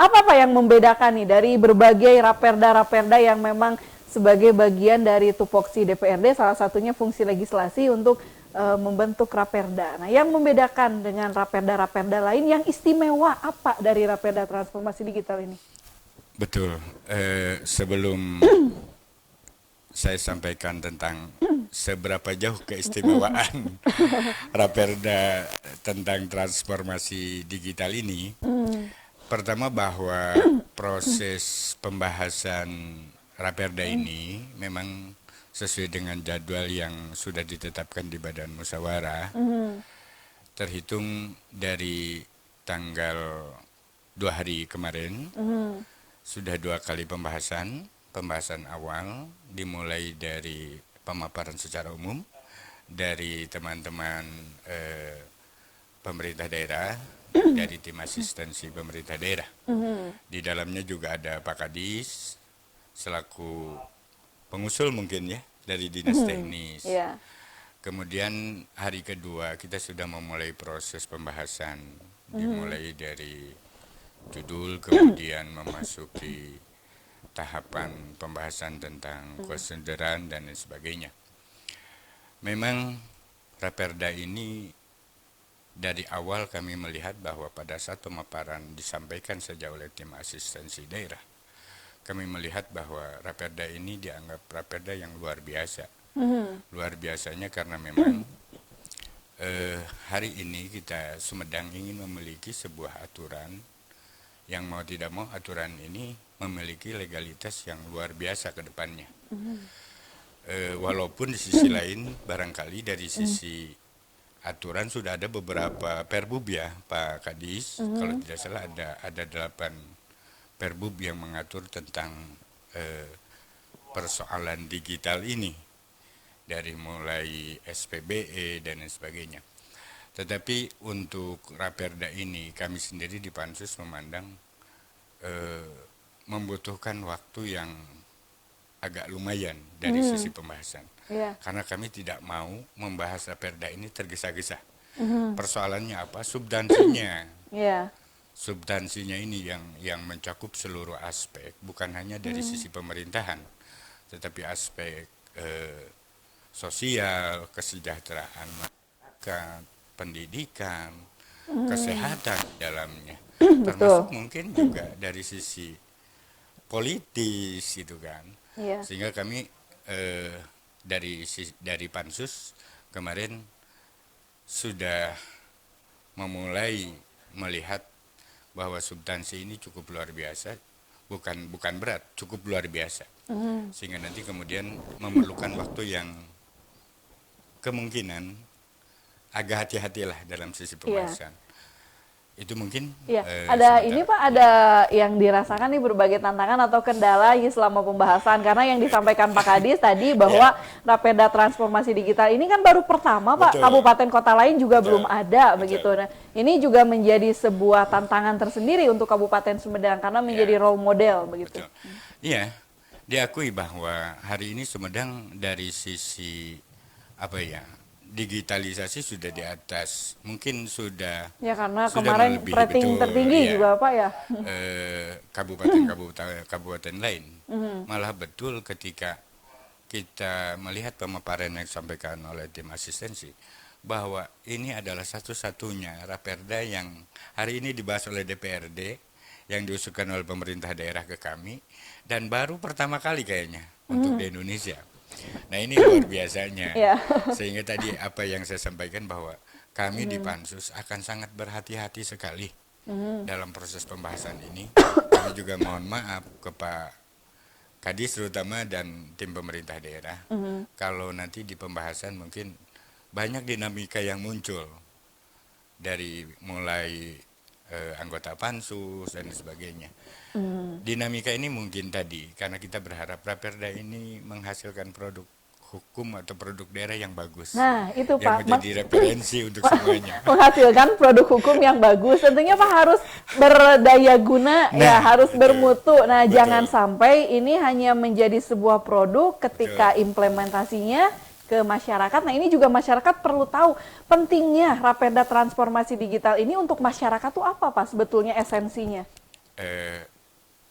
apa Pak yang membedakan nih dari berbagai Raperda-Raperda yang memang sebagai bagian dari tupoksi DPRD, salah satunya fungsi legislasi untuk membentuk Raperda. Nah, yang membedakan dengan Raperda-Raperda lain, yang istimewa apa dari Raperda Transformasi Digital ini? Betul. Sebelum saya sampaikan tentang seberapa jauh keistimewaan Raperda tentang transformasi digital ini, pertama bahwa proses pembahasan Raperda ini memang sesuai dengan jadwal yang sudah ditetapkan di Badan Musyawarah, terhitung dari tanggal 2 hari kemarin, sudah 2 kali pembahasan awal, dimulai dari pemaparan secara umum, dari teman-teman pemerintah daerah, dari tim asistensi pemerintah daerah. Di dalamnya juga ada Pak Kadis, selaku pengusul mungkin ya, dari dinas teknis. Iya. Kemudian hari kedua kita sudah memulai proses pembahasan, dimulai dari judul, kemudian memasuki tahapan pembahasan tentang konsideran dan lain sebagainya. Memang Raperda ini dari awal kami melihat bahwa pada saat pemaparan disampaikan saja oleh tim asistensi daerah, kami melihat bahwa Raperda ini dianggap Raperda yang luar biasa. Luar biasanya karena memang hari ini kita Sumedang ingin memiliki sebuah aturan yang mau tidak mau aturan ini memiliki legalitas yang luar biasa ke depannya. Walaupun di sisi lain barangkali dari sisi aturan sudah ada beberapa perbub ya Pak Kadis, kalau tidak salah ada 8 perbub yang mengatur tentang persoalan digital ini, dari mulai SPBE dan lain sebagainya. Tetapi untuk Raperda ini kami sendiri di Pansus memandang membutuhkan waktu yang agak lumayan dari sisi pembahasan. Iya. Karena kami tidak mau membahas Raperda ini tergesa-gesa. Persoalannya apa? Substansinya. Iya. Substansinya ini yang mencakup seluruh aspek, bukan hanya dari sisi pemerintahan, tetapi aspek sosial, kesejahteraan masyarakat, pendidikan, kesehatan di dalamnya. Termasuk mungkin juga dari sisi politis gitu kan. Iya. Sehingga kami dari Pansus kemarin sudah memulai melihat bahwa substansi ini cukup luar biasa, bukan berat, cukup luar biasa. Sehingga nanti kemudian memerlukan waktu yang kemungkinan agak hati-hatilah dalam sisi pembahasan. Itu mungkin Iya, ada sementara. ini Pak, ada yang dirasakan nih berbagai tantangan atau kendala ini selama pembahasan, karena yang disampaikan Pak Kadis tadi bahwa Raperda transformasi digital ini kan baru pertama Pak, Betul. kabupaten kota lain juga belum ada Betul. begitu. Nah, ini juga menjadi sebuah tantangan tersendiri untuk Kabupaten Sumedang karena menjadi role model begitu. Betul. Iya, diakui bahwa hari ini Sumedang dari sisi digitalisasi sudah di atas, mungkin sudah Ya karena sudah kemarin melebihi, rating betul, tertinggi iya. juga Pak ya. Kabupaten lain. Malah betul ketika kita melihat pemaparan yang disampaikan oleh tim asistensi bahwa ini adalah satu-satunya Raperda yang hari ini dibahas oleh DPRD, yang diusulkan oleh pemerintah daerah ke kami, dan baru pertama kali kayaknya untuk di Indonesia. Nah ini luar biasanya. Iya. Sehingga tadi apa yang saya sampaikan bahwa kami di Pansus akan sangat berhati-hati sekali dalam proses pembahasan ini. Kami juga mohon maaf ke Pak Kadis terutama dan tim pemerintah daerah. Kalau nanti di pembahasan mungkin banyak dinamika yang muncul dari mulai anggota Pansus dan sebagainya. Dinamika ini mungkin tadi karena kita berharap Raperda ini menghasilkan produk hukum atau produk daerah yang bagus. Nah, itu yang Pak. menjadi referensi untuk semuanya. Menghasilkan produk hukum yang bagus. Tentunya Pak harus berdaya guna, ya harus bermutu. Nah, Betul. jangan sampai ini hanya menjadi sebuah produk ketika implementasinya ke masyarakat. Nah, ini juga masyarakat perlu tahu pentingnya Raperda transformasi digital ini untuk masyarakat tuh apa Pak sebetulnya esensinya?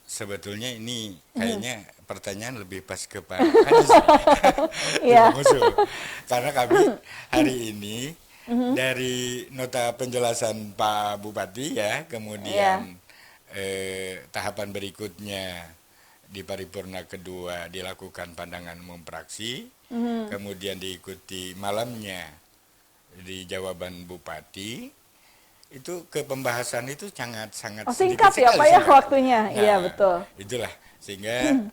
Sebetulnya ini kayaknya pertanyaan lebih pas ke Pak Kadis. Iya. Karena kami hari ini dari nota penjelasan Pak Bupati ya, kemudian tahapan berikutnya di paripurna kedua dilakukan pandangan umum praksi, kemudian diikuti malamnya di jawaban Bupati. Itu ke pembahasan itu sangat singkat ya Pak ya waktunya. Nah, Iya betul. Itulah Sehingga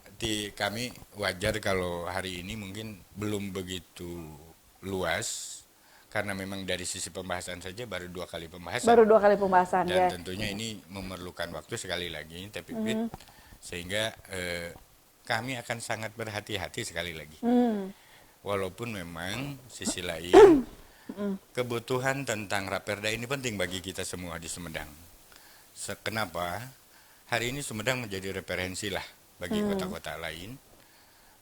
kami wajar kalau hari ini mungkin belum begitu luas, karena memang dari sisi pembahasan saja baru 2 kali pembahasan. Baru 2 kali pembahasan ya. Dan tentunya ini memerlukan waktu sekali lagi, tapi sehingga kami akan sangat berhati-hati sekali lagi. Walaupun memang sisi lain kebutuhan tentang Raperda ini penting bagi kita semua di Sumedang. Kenapa? Hari ini Sumedang menjadi referensi lah bagi kota-kota lain.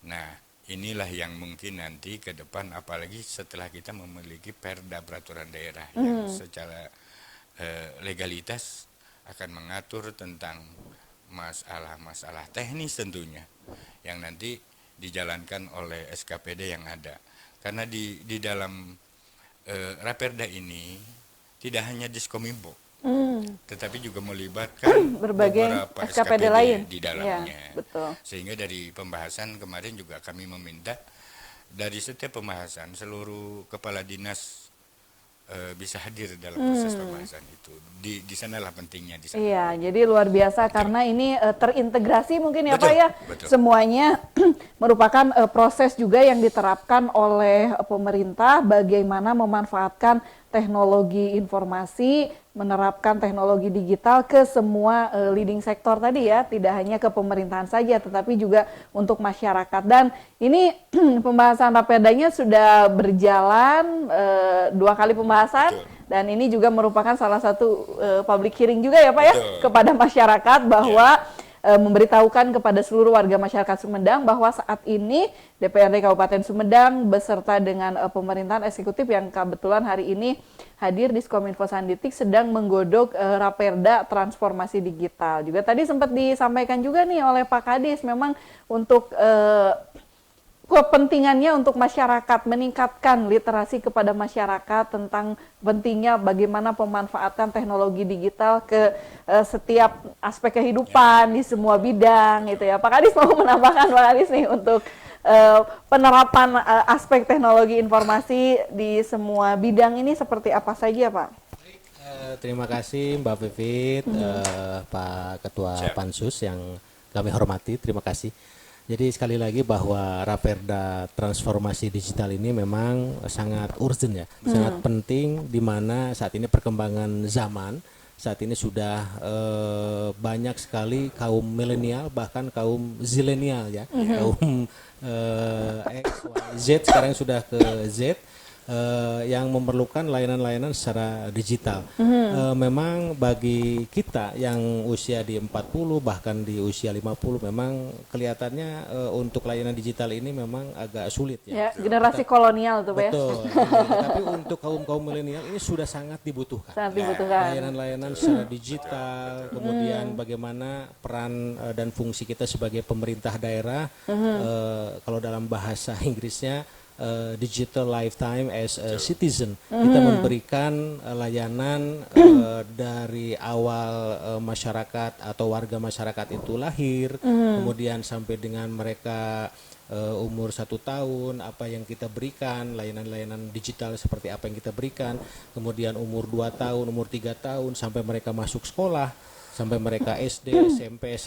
Nah, inilah yang mungkin nanti ke depan, apalagi setelah kita memiliki perda peraturan daerah yang secara legalitas akan mengatur tentang masalah-masalah teknis tentunya, yang nanti dijalankan oleh SKPD yang ada. Karena di dalam Raperda ini tidak hanya Diskominfo, tetapi juga melibatkan berbagai beberapa SKPD lain di dalamnya. Ya, betul. Sehingga dari pembahasan kemarin juga kami meminta dari setiap pembahasan seluruh kepala dinas bisa hadir dalam proses pembahasan itu. Di sanalah pentingnya di sana. Iya, jadi luar biasa karena ini terintegrasi mungkin ya Betul, Pak ya. betul. Semuanya merupakan proses juga yang diterapkan oleh pemerintah bagaimana memanfaatkan teknologi informasi, menerapkan teknologi digital ke semua leading sektor tadi ya, tidak hanya ke pemerintahan saja tetapi juga untuk masyarakat. Dan ini pembahasan Raperdanya sudah berjalan 2 kali pembahasan. Betul. Dan ini juga merupakan salah satu public hearing juga ya Pak ya, Betul. kepada masyarakat bahwa memberitahukan kepada seluruh warga masyarakat Sumedang bahwa saat ini DPRD Kabupaten Sumedang beserta dengan pemerintahan eksekutif yang kebetulan hari ini hadir di Diskominfo Sanditik sedang menggodok Raperda transformasi digital. Juga tadi sempat disampaikan juga nih oleh Pak Kadis, memang untuk kepentingannya untuk masyarakat, meningkatkan literasi kepada masyarakat tentang pentingnya bagaimana pemanfaatan teknologi digital ke setiap aspek kehidupan di semua bidang gitu ya. Pak Kadis mau menambahkan Pak Kadis nih untuk penerapan aspek teknologi informasi di semua bidang ini seperti apa saja Pak? Terima kasih Mbak Vivit, Pak Ketua Pansus yang kami hormati, terima kasih. Jadi sekali lagi bahwa Raperda transformasi digital ini memang sangat urgent ya, sangat penting, di mana saat ini perkembangan zaman, saat ini sudah banyak sekali kaum milenial bahkan kaum zilenial ya, kaum X, Y, Z sekarang sudah ke Z. Yang memerlukan layanan-layanan secara digital. Memang bagi kita yang usia di 40 bahkan di usia 50 memang kelihatannya untuk layanan digital ini memang agak sulit ya. Generasi kolonial tuh Pak ya. Betul. Tapi untuk kaum milenial ini sudah sangat dibutuhkan. Sangat dibutuhkan. Layanan-layanan secara digital, kemudian bagaimana peran dan fungsi kita sebagai pemerintah daerah, kalau dalam bahasa Inggrisnya digital lifetime as a citizen. Kita memberikan layanan dari awal masyarakat atau warga masyarakat itu lahir, kemudian sampai dengan mereka umur 1 tahun, apa yang kita berikan, layanan-layanan digital seperti apa yang kita berikan, kemudian umur 2 tahun, umur 3 tahun, sampai mereka masuk sekolah, sampai mereka SD, SMP,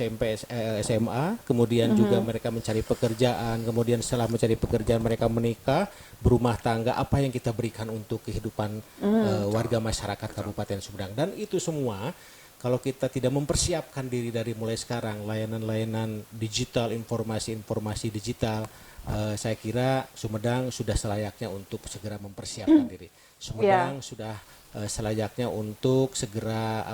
SMA, kemudian juga mereka mencari pekerjaan, kemudian setelah mencari pekerjaan mereka menikah, berumah tangga, apa yang kita berikan untuk kehidupan warga masyarakat Kabupaten Sumedang. Dan itu semua kalau kita tidak mempersiapkan diri dari mulai sekarang, layanan-layanan digital, informasi-informasi digital, saya kira Sumedang sudah selayaknya untuk segera mempersiapkan diri. Sumedang sudah selayaknya untuk segera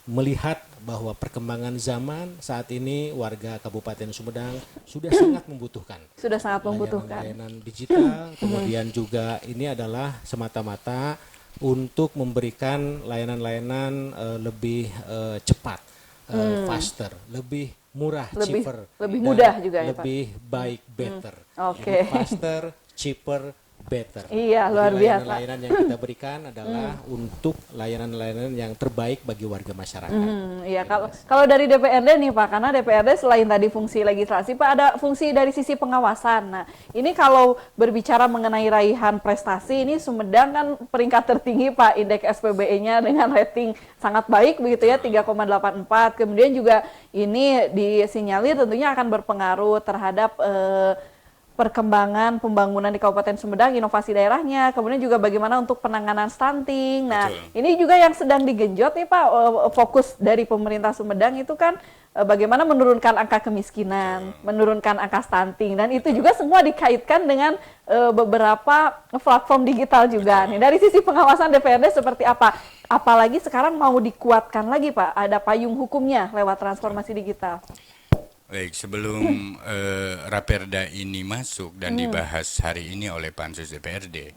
melihat bahwa perkembangan zaman saat ini warga Kabupaten Sumedang sudah sangat membutuhkan. Sudah sangat membutuhkan layanan digital, kemudian juga ini adalah semata-mata untuk memberikan layanan-layanan lebih cepat, faster, lebih murah, cheaper, lebih mudah juga ya Pak. lebih baik, better. Oke. Faster, cheaper, better. Iya, Jadi luar biasa. layanan-layanan yang kita berikan adalah untuk layanan-layanan yang terbaik bagi warga masyarakat. Iya, kalau dari DPRD nih Pak, karena DPRD selain tadi fungsi legislasi, Pak ada fungsi dari sisi pengawasan. Nah, ini kalau berbicara mengenai raihan prestasi, ini Sumedang kan peringkat tertinggi Pak, indeks SPBE-nya dengan rating sangat baik begitu ya, 3,84. Kemudian juga ini disinyalir tentunya akan berpengaruh terhadap perkembangan pembangunan di Kabupaten Sumedang, inovasi daerahnya, kemudian juga bagaimana untuk penanganan stunting. Nah, Betul. ini juga yang sedang digenjot nih Pak, fokus dari pemerintah Sumedang itu kan bagaimana menurunkan angka kemiskinan, menurunkan angka stunting, dan itu juga semua dikaitkan dengan beberapa platform digital juga. Nih, dari sisi pengawasan DPRD seperti apa? Apalagi sekarang mau dikuatkan lagi Pak, ada payung hukumnya lewat transformasi digital. Baik, sebelum Raperda ini masuk dan dibahas hari ini oleh Pansus DPRD,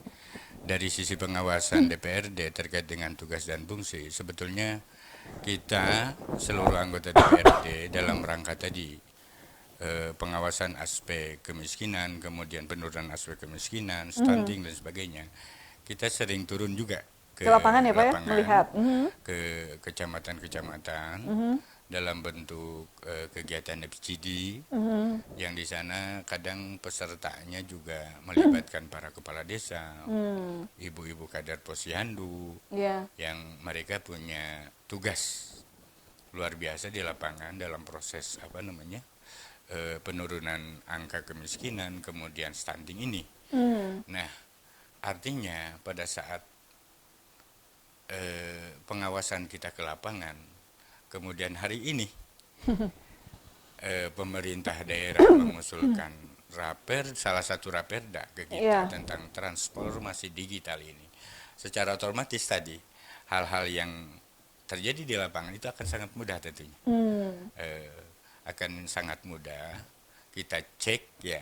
dari sisi pengawasan DPRD terkait dengan tugas dan fungsi, sebetulnya kita seluruh anggota DPRD dalam rangka tadi pengawasan aspek kemiskinan, kemudian penurunan aspek kemiskinan, stunting dan sebagainya, kita sering turun juga Ke lapangan ya Pak ya, melihat. ke kecamatan-kecamatan dalam bentuk kegiatan FGD yang di sana kadang pesertanya juga melibatkan para kepala desa, ibu-ibu kader posyandu, Iya. yang mereka punya tugas luar biasa di lapangan dalam proses penurunan angka kemiskinan, kemudian stunting ini. Nah, artinya pada saat pengawasan kita ke lapangan, kemudian hari ini pemerintah daerah mengusulkan salah satu raperda ke kita tentang transformasi digital ini. Secara otomatis tadi hal-hal yang terjadi di lapangan itu akan sangat mudah tentunya. Akan sangat mudah kita cek ya.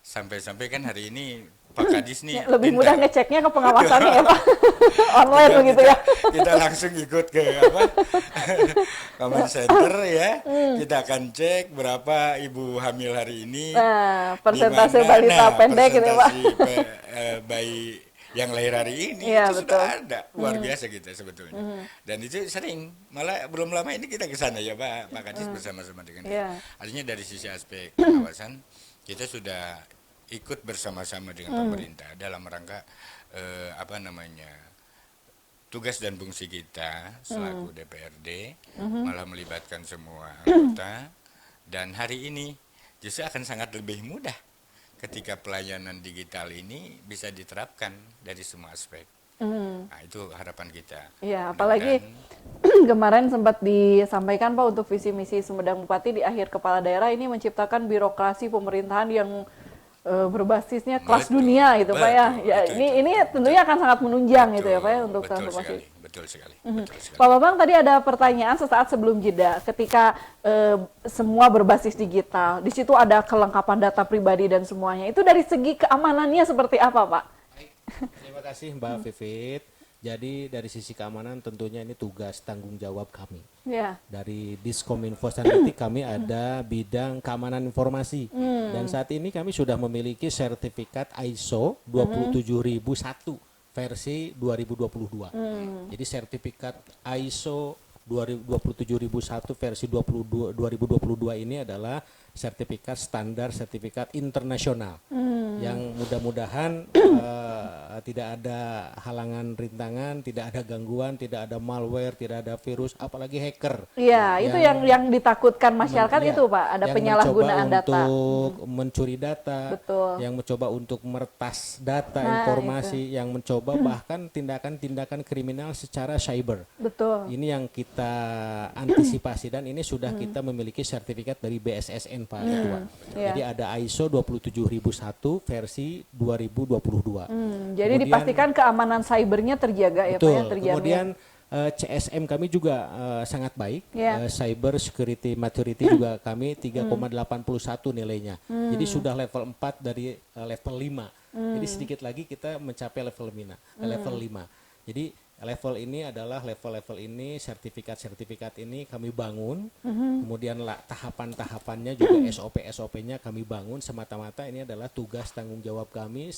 Sampai-sampai kan hari ini Pak Kadis nih Lebih pintar. mudah ngeceknya ke pengawasannya ya Pak. Online begitu ya. Kita langsung ikut ke Command Center ya. Kita akan cek berapa ibu hamil hari ini. Nah, persentase balita pendek gitu Pak. Bayi yang lahir hari ini Iya, itu betul. sudah ada. Luar biasa kita sebetulnya. Dan itu sering, malah belum lama ini kita ke sana ya Pak Kadis bersama-sama dengan Iya. Artinya dari sisi aspek pengawasan kita sudah ikut bersama-sama dengan pemerintah dalam rangka tugas dan fungsi kita selaku DPRD, malah melibatkan semua anggota, dan hari ini justru akan sangat lebih mudah ketika pelayanan digital ini bisa diterapkan dari semua aspek. Nah, itu harapan kita. Iya, apalagi kemarin sempat disampaikan Pak untuk visi misi Sumedang Bupati di akhir kepala daerah ini menciptakan birokrasi pemerintahan yang berbasisnya kelas Betul, dunia gitu Pak ya. betul, Ya betul, ini tentunya akan sangat menunjang gitu ya Pak ya untuk betul transformasi. sekali, betul sekali, betul sekali. Pak Bambang, tadi ada pertanyaan sesaat sebelum jeda, ketika semua berbasis digital, di situ ada kelengkapan data pribadi dan semuanya. Itu dari segi keamanannya seperti apa Pak? Terima kasih Mbak Vivit. Jadi dari sisi keamanan tentunya ini tugas tanggung jawab kami. Ya. Dari Diskominfo Statistik kami ada bidang keamanan informasi. Dan saat ini kami sudah memiliki sertifikat ISO 27001 versi 2022. Jadi sertifikat ISO 27001 versi 2022 ini adalah sertifikat standar sertifikat internasional yang mudah-mudahan tidak ada halangan rintangan, tidak ada gangguan, tidak ada malware, tidak ada virus, apalagi hacker. Iya, itu yang ditakutkan masyarakat itu Pak, ada yang penyalahgunaan mencoba data. untuk mencuri data, Betul. yang mencoba untuk meretas data, Nah, informasi, yang mencoba bahkan tindakan-tindakan kriminal secara cyber. Betul. Ini yang kita antisipasi dan ini sudah kita memiliki sertifikat dari BSSN Pak Ketua. Iya. Jadi ada ISO 27001 versi 2022. Jadi Kemudian- dipastikan keamanan cybernya terjaga ya Pak Betul. ya, terjamin. Kemudian CSM kami juga sangat baik. Ya. Cyber Security Maturity juga kami 3,81 nilainya. Jadi sudah level 4 dari level 5. Jadi sedikit lagi kita mencapai level 5. Level 5. Jadi Level ini adalah level-level ini, sertifikat-sertifikat ini kami bangun, kemudian tahapan-tahapannya juga SOP-SOP-nya kami bangun, semata-mata ini adalah tugas tanggung jawab kami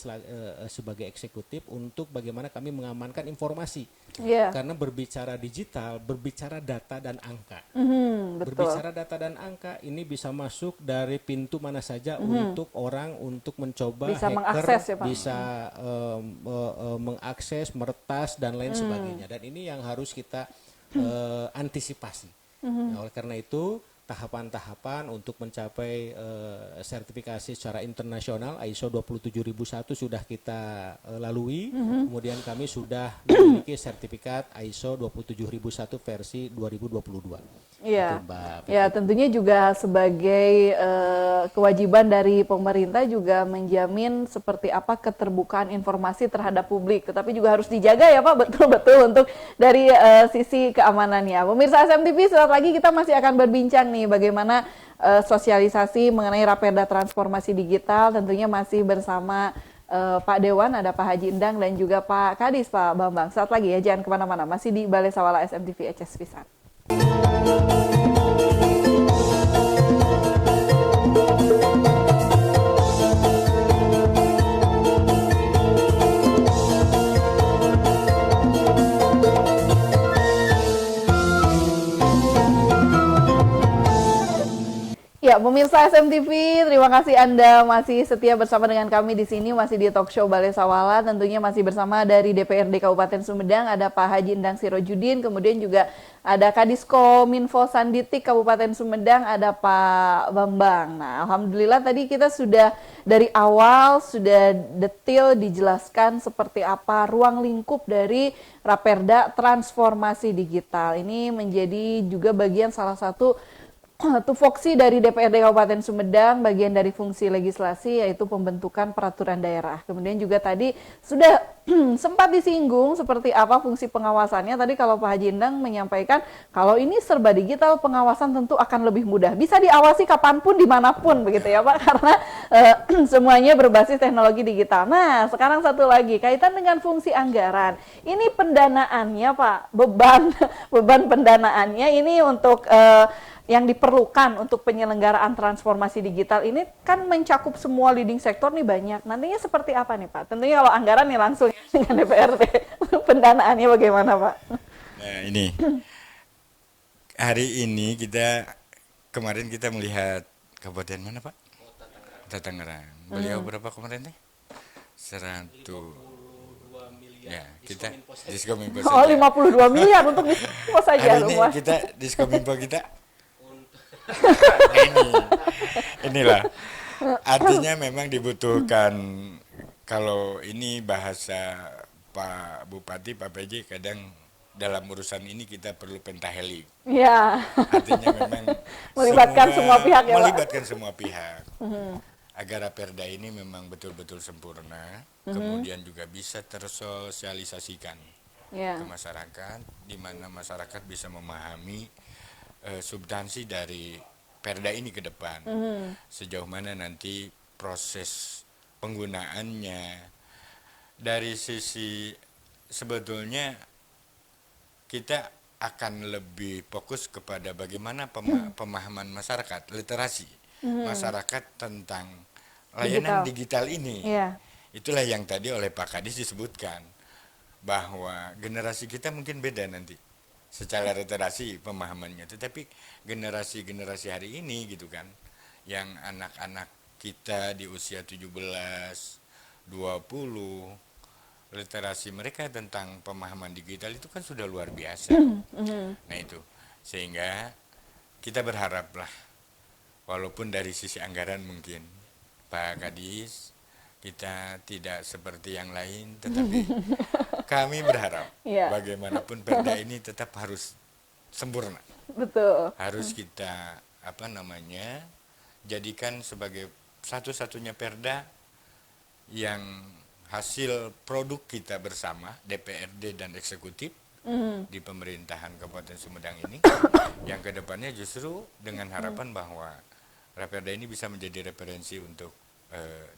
sebagai eksekutif untuk bagaimana kami mengamankan informasi. Iya. Karena berbicara digital, berbicara data dan angka. Betul. Berbicara data dan angka ini bisa masuk dari pintu mana saja untuk orang untuk mencoba Bisa hacker, mengakses ya, Pak. bisa mengakses, meretas dan lain sebagainya. Dan ini yang harus kita antisipasi. Nah, oleh karena itu tahapan-tahapan untuk mencapai sertifikasi secara internasional ISO 27001 sudah kita lalui. Kemudian kami sudah memiliki sertifikat ISO 27001 versi 2022. Iya. Itu, Mbak. Ya, tentunya juga sebagai kewajiban dari pemerintah juga menjamin seperti apa keterbukaan informasi terhadap publik. Tetapi juga harus dijaga ya Pak, betul-betul untuk dari sisi keamanannya. Pemirsa SMTV, sesaat lagi kita masih akan berbincang nih bagaimana sosialisasi mengenai Raperda Transformasi Digital. Tentunya masih bersama Pak Dewan, ada Pak Haji Endang dan juga Pak Kadis, Pak Bambang. Saat lagi ya, jangan kemana-mana. Masih di Balai Sawala SMTV HS Pisan. Ya, pemirsa SMTV, terima kasih Anda masih setia bersama dengan kami di sini, masih di Talk Show Balai Sawala. Tentunya masih bersama dari DPRD Kabupaten Sumedang, ada Pak Haji Endang Sirojudin, kemudian juga ada Kadiskominfo Sanditik Kabupaten Sumedang, ada Pak Bambang. Nah, alhamdulillah tadi kita sudah dari awal sudah detail dijelaskan seperti apa ruang lingkup dari Raperda Transformasi Digital. Ini menjadi juga bagian salah satu tupoksi dari DPRD Kabupaten Sumedang, bagian dari fungsi legislasi yaitu pembentukan peraturan daerah. Kemudian juga tadi sudah sempat disinggung seperti apa fungsi pengawasannya. Tadi kalau Pak Haji Endang menyampaikan kalau ini serba digital, pengawasan tentu akan lebih mudah. Bisa diawasi kapanpun, dimanapun begitu ya Pak, karena semuanya berbasis teknologi digital. Nah, sekarang satu lagi, kaitan dengan fungsi anggaran. Ini pendanaannya Pak, beban pendanaannya ini untuk yang diperlukan untuk penyelenggaraan transformasi digital ini kan mencakup semua leading sektor nih banyak. Nantinya seperti apa nih Pak? Tentunya kalau anggaran nih langsung dengan DPRD. Pendanaannya bagaimana Pak? Nah ini, hari ini kemarin kita melihat Kabupaten mana Pak? Kota Tangerang. Beliau berapa kemarin teh? 100. Ya, kita Diskominfo saja. Oh, 52 miliar untuk Diskominfo saja hari ini rumah. kita Diskominfo kita inilah artinya memang dibutuhkan, kalau ini bahasa Pak Bupati, Pak PJ, kadang dalam urusan ini kita perlu pentahelik. Ya. Artinya memang Melibatkan semua pihak ya Pak. melibatkan semua pihak agar Raperda ini memang betul-betul sempurna, kemudian juga bisa tersosialisasikan ke masyarakat, di mana masyarakat bisa memahami substansi dari Perda ini ke depan, sejauh mana nanti proses penggunaannya. Dari sisi sebetulnya kita akan lebih fokus kepada bagaimana pemahaman masyarakat, literasi masyarakat tentang layanan digital ini. Itulah yang tadi oleh Pak Kadis disebutkan, bahwa generasi kita mungkin beda nanti secara literasi pemahamannya, tetapi generasi hari ini gitu kan, yang anak-anak kita di usia 17, 20, literasi mereka tentang pemahaman digital itu kan sudah luar biasa. Nah itu, sehingga kita berharaplah, walaupun dari sisi anggaran mungkin Pak Kadis kita tidak seperti yang lain, tetapi kami berharap bagaimanapun Perda ini tetap harus sempurna. Betul. Harus kita jadikan sebagai satu-satunya Perda yang hasil produk kita bersama DPRD dan eksekutif di pemerintahan Kabupaten Sumedang ini, yang kedepannya justru dengan harapan bahwa Raperda ini bisa menjadi referensi untuk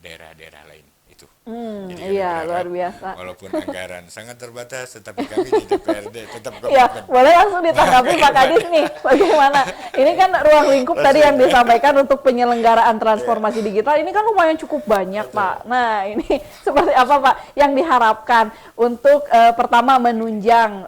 daerah-daerah lain itu. Iya, kami luar berharap, biasa. walaupun anggaran sangat terbatas, tetapi kami di DPRD tetap Ya, komitmen. boleh langsung ditanggapi Pak Kadis nih, bagaimana? Ini kan ruang lingkup tadi yang disampaikan untuk penyelenggaraan transformasi digital, ini kan lumayan cukup banyak Pak. Nah, ini seperti apa Pak yang diharapkan untuk pertama menunjang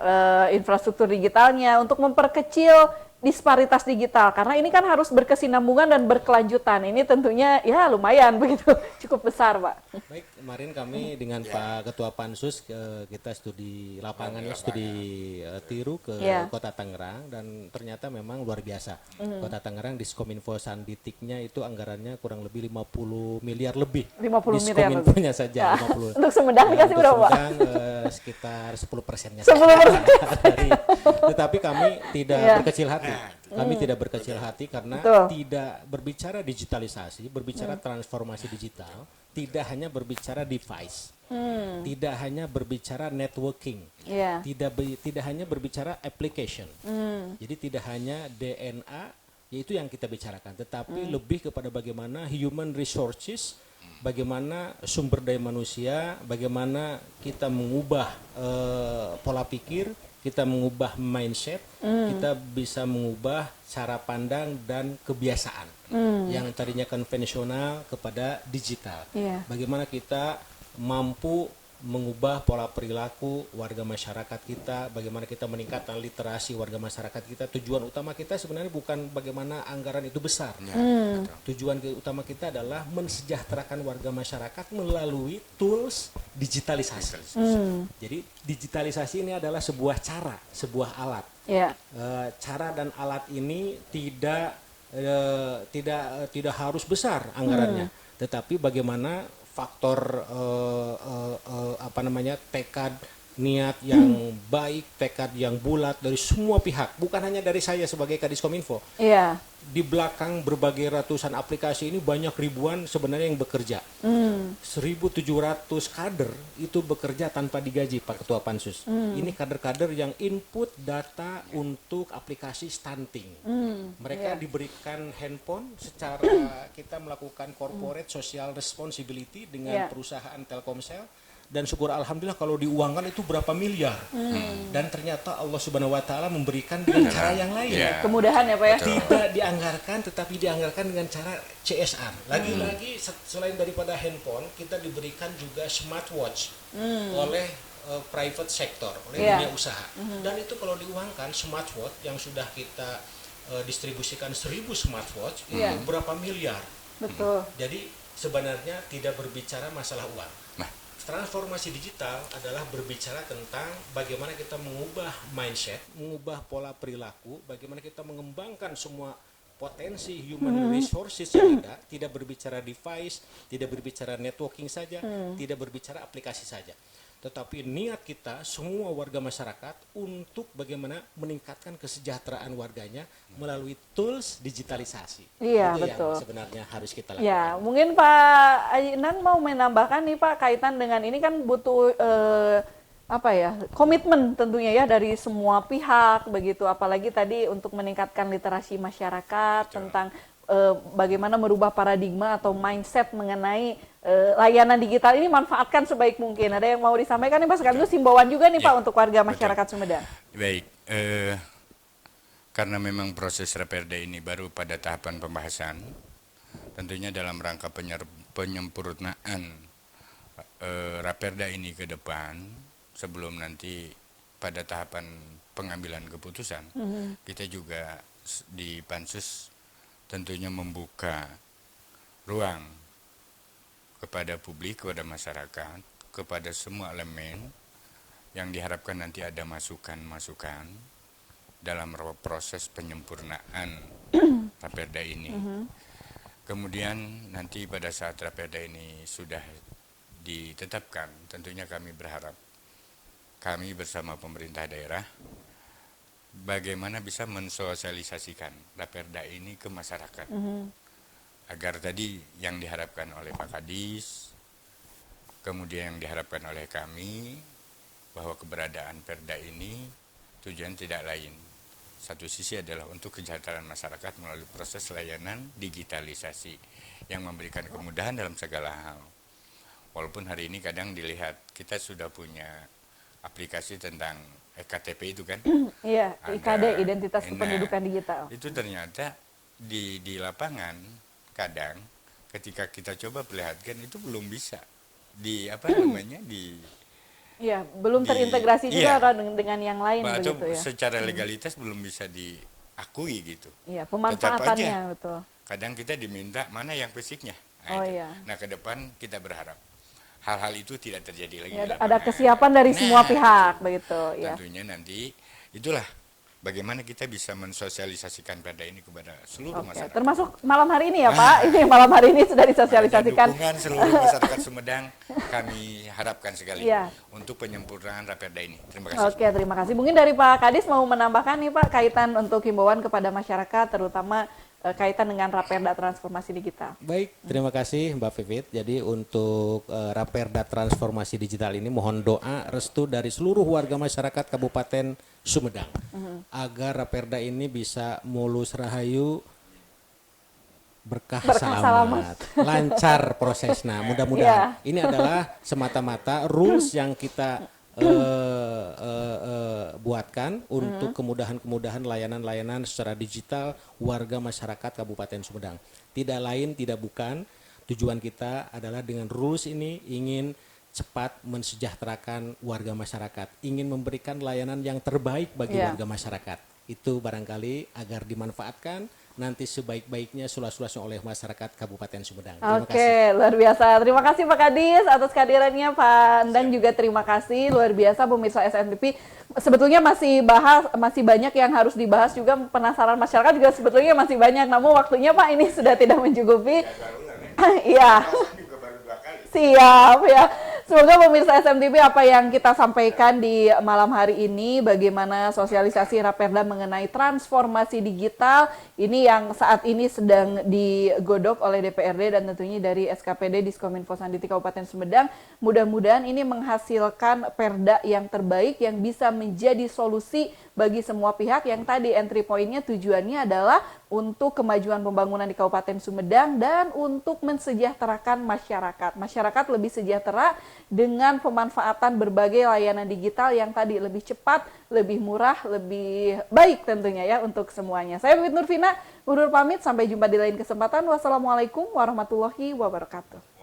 infrastruktur digitalnya, untuk memperkecil disparitas digital, karena ini kan harus berkesinambungan dan berkelanjutan. Ini tentunya ya lumayan begitu, cukup besar Pak. Baik, kemarin kami dengan Pak Ketua Pansus kita studi lapangan, studi tiru ke Kota Tangerang, dan ternyata memang luar biasa. Kota Tangerang Diskominfo Sanditiknya itu anggarannya kurang lebih 50 miliar lebih. 50 miliar lebih. Diskominfonya saja 50. Untuk Sumedang dikasih Untuk berapa Pak? Sumedang sekitar 10%-nya. 10%. Tetapi kami tidak berkecil hati. Kami tidak berkecil hati karena tidak berbicara digitalisasi, berbicara transformasi digital, tidak hanya berbicara device, tidak hanya berbicara networking, tidak hanya berbicara application. Jadi tidak hanya DNA, yaitu yang kita bicarakan, tetapi lebih kepada bagaimana human resources, bagaimana sumber daya manusia, bagaimana kita mengubah pola pikir, kita mengubah mindset, kita bisa mengubah cara pandang dan kebiasaan yang tadinya konvensional kepada digital. Bagaimana kita mampu mengubah pola perilaku warga masyarakat kita, bagaimana kita meningkatkan literasi warga masyarakat kita. Tujuan utama kita sebenarnya bukan bagaimana anggaran itu besar. Tujuan utama kita adalah mensejahterakan warga masyarakat melalui tools digitalisasi. Jadi digitalisasi ini adalah sebuah cara, sebuah alat. Cara dan alat ini tidak harus besar anggarannya, tetapi bagaimana faktor tekad, niat yang baik, tekad yang bulat dari semua pihak, bukan hanya dari saya sebagai Kadiskominfo. Di belakang berbagai ratusan aplikasi ini banyak ribuan sebenarnya yang bekerja. 1.700 kader itu bekerja tanpa digaji, Pak Ketua Pansus. Ini kader-kader yang input data untuk aplikasi stunting. Mereka diberikan handphone secara kita melakukan corporate social responsibility dengan perusahaan Telkomsel. Dan syukur alhamdulillah kalau diuangkan itu berapa miliar. Dan ternyata Allah Subhanahu wa taala memberikan dengan cara yang lain. Kemudahan ya Pak ya. Tidak dianggarkan, tetapi dianggarkan dengan cara CSR. Lagi-lagi selain daripada handphone, kita diberikan juga smartwatch oleh private sector, oleh dunia usaha. Dan itu kalau diuangkan smartwatch yang sudah kita distribusikan 1.000 smartwatch itu berapa miliar. Betul. Jadi sebenarnya tidak berbicara masalah uang. Transformasi digital adalah berbicara tentang bagaimana kita mengubah mindset, mengubah pola perilaku, bagaimana kita mengembangkan semua potensi human resources yang ada, tidak berbicara device, tidak berbicara networking saja, tidak berbicara aplikasi saja. Tetapi niat kita semua warga masyarakat untuk bagaimana meningkatkan kesejahteraan warganya melalui tools digitalisasi. Iya, itu betul. yang sebenarnya harus kita lakukan. Ya, mungkin Pak Ayinan mau menambahkan nih Pak, kaitan dengan ini kan butuh komitmen tentunya ya dari semua pihak begitu, apalagi tadi untuk meningkatkan literasi masyarakat tentang bagaimana merubah paradigma atau mindset mengenai layanan digital ini, manfaatkan sebaik mungkin. Ada yang mau disampaikan nih Pak, sekaligus himbauan juga nih Pak untuk warga masyarakat Sumedang. Baik, karena memang proses Raperda ini baru pada tahapan pembahasan, tentunya dalam rangka penyempurnaan Raperda ini ke depan, sebelum nanti pada tahapan pengambilan keputusan, kita juga di Pansus tentunya membuka ruang kepada publik, kepada masyarakat, kepada semua elemen yang diharapkan nanti ada masukan-masukan dalam proses penyempurnaan Raperda ini. Kemudian nanti pada saat Raperda ini sudah ditetapkan, tentunya kami berharap kami bersama pemerintah daerah bagaimana bisa mensosialisasikan Raperda ini ke masyarakat. Agar tadi yang diharapkan oleh Pak Kadis, kemudian yang diharapkan oleh kami, bahwa keberadaan Perda ini tujuan tidak lain. Satu sisi adalah untuk kesejahteraan masyarakat melalui proses layanan digitalisasi yang memberikan kemudahan dalam segala hal. Walaupun hari ini kadang dilihat kita sudah punya aplikasi tentang EKTP itu kan. Iya, Ada, IKD, identitas nah, kependudukan digital. Itu ternyata di lapangan kadang ketika kita coba perlihatkan itu belum bisa di apa namanya di Iya, belum di- terintegrasi juga iya. kan dengan yang lain atau begitu ya. secara legalitas belum bisa diakui gitu. Iya, Tetap pemanfaatannya aja. betul. Kadang kita diminta mana yang fisiknya. Oh, Itu. iya. Nah, ke depan kita berharap hal-hal itu tidak terjadi lagi. Ya, di ada lapangan. kesiapan dari semua Nah, pihak begitu ya. Tentunya nanti itulah bagaimana kita bisa mensosialisasikan perda ini kepada seluruh Oke, masyarakat. termasuk malam hari ini ya Pak. Ini malam hari ini sudah disosialisasikan. Dukungan seluruh masyarakat Sumedang kami harapkan sekali Iya. untuk penyempurnaan Raperda ini. Terima kasih. Oke, terima kasih. Mungkin dari Pak Kadis mau menambahkan nih Pak kaitan untuk himbauan kepada masyarakat terutama kaitan dengan Raperda transformasi digital. Baik, terima kasih Mbak Vivit. Jadi untuk Raperda transformasi digital ini mohon doa restu dari seluruh warga masyarakat Kabupaten Sumedang agar Raperda ini bisa mulus rahayu, berkah selamat, lancar prosesnya. Mudah-mudahan ini adalah semata-mata rules yang kita buatkan untuk kemudahan-kemudahan layanan-layanan secara digital warga masyarakat Kabupaten Sumedang. Tidak lain, tidak bukan, tujuan kita adalah dengan rules ini ingin cepat mensejahterakan warga masyarakat, ingin memberikan layanan yang terbaik bagi warga masyarakat. Itu barangkali agar dimanfaatkan nanti sebaik-baiknya seluas-luasnya oleh masyarakat Kabupaten Sumedang. Terima kasih. Oke, luar biasa. Terima kasih Pak Kadis atas kehadirannya, Pak Endang juga terima kasih. Luar biasa pemirsa SNTP. Sebetulnya masih banyak yang harus dibahas juga, penasaran masyarakat juga sebetulnya masih banyak. Namun waktunya Pak ini sudah tidak mencukupi. Iya. Siap ya. Semoga pemirsa SMTV apa yang kita sampaikan di malam hari ini, bagaimana sosialisasi Raperda mengenai transformasi digital, ini yang saat ini sedang digodok oleh DPRD dan tentunya dari SKPD Diskominfo Sanditi Kabupaten Sumedang. Mudah-mudahan ini menghasilkan perda yang terbaik yang bisa menjadi solusi bagi semua pihak yang tadi entry point-nya tujuannya adalah untuk kemajuan pembangunan di Kabupaten Sumedang dan untuk mensejahterakan masyarakat. Masyarakat lebih sejahtera dengan pemanfaatan berbagai layanan digital yang tadi lebih cepat, lebih murah, lebih baik tentunya ya untuk semuanya. Saya Bibit Nurvina, undur pamit, sampai jumpa di lain kesempatan. Wassalamualaikum warahmatullahi wabarakatuh.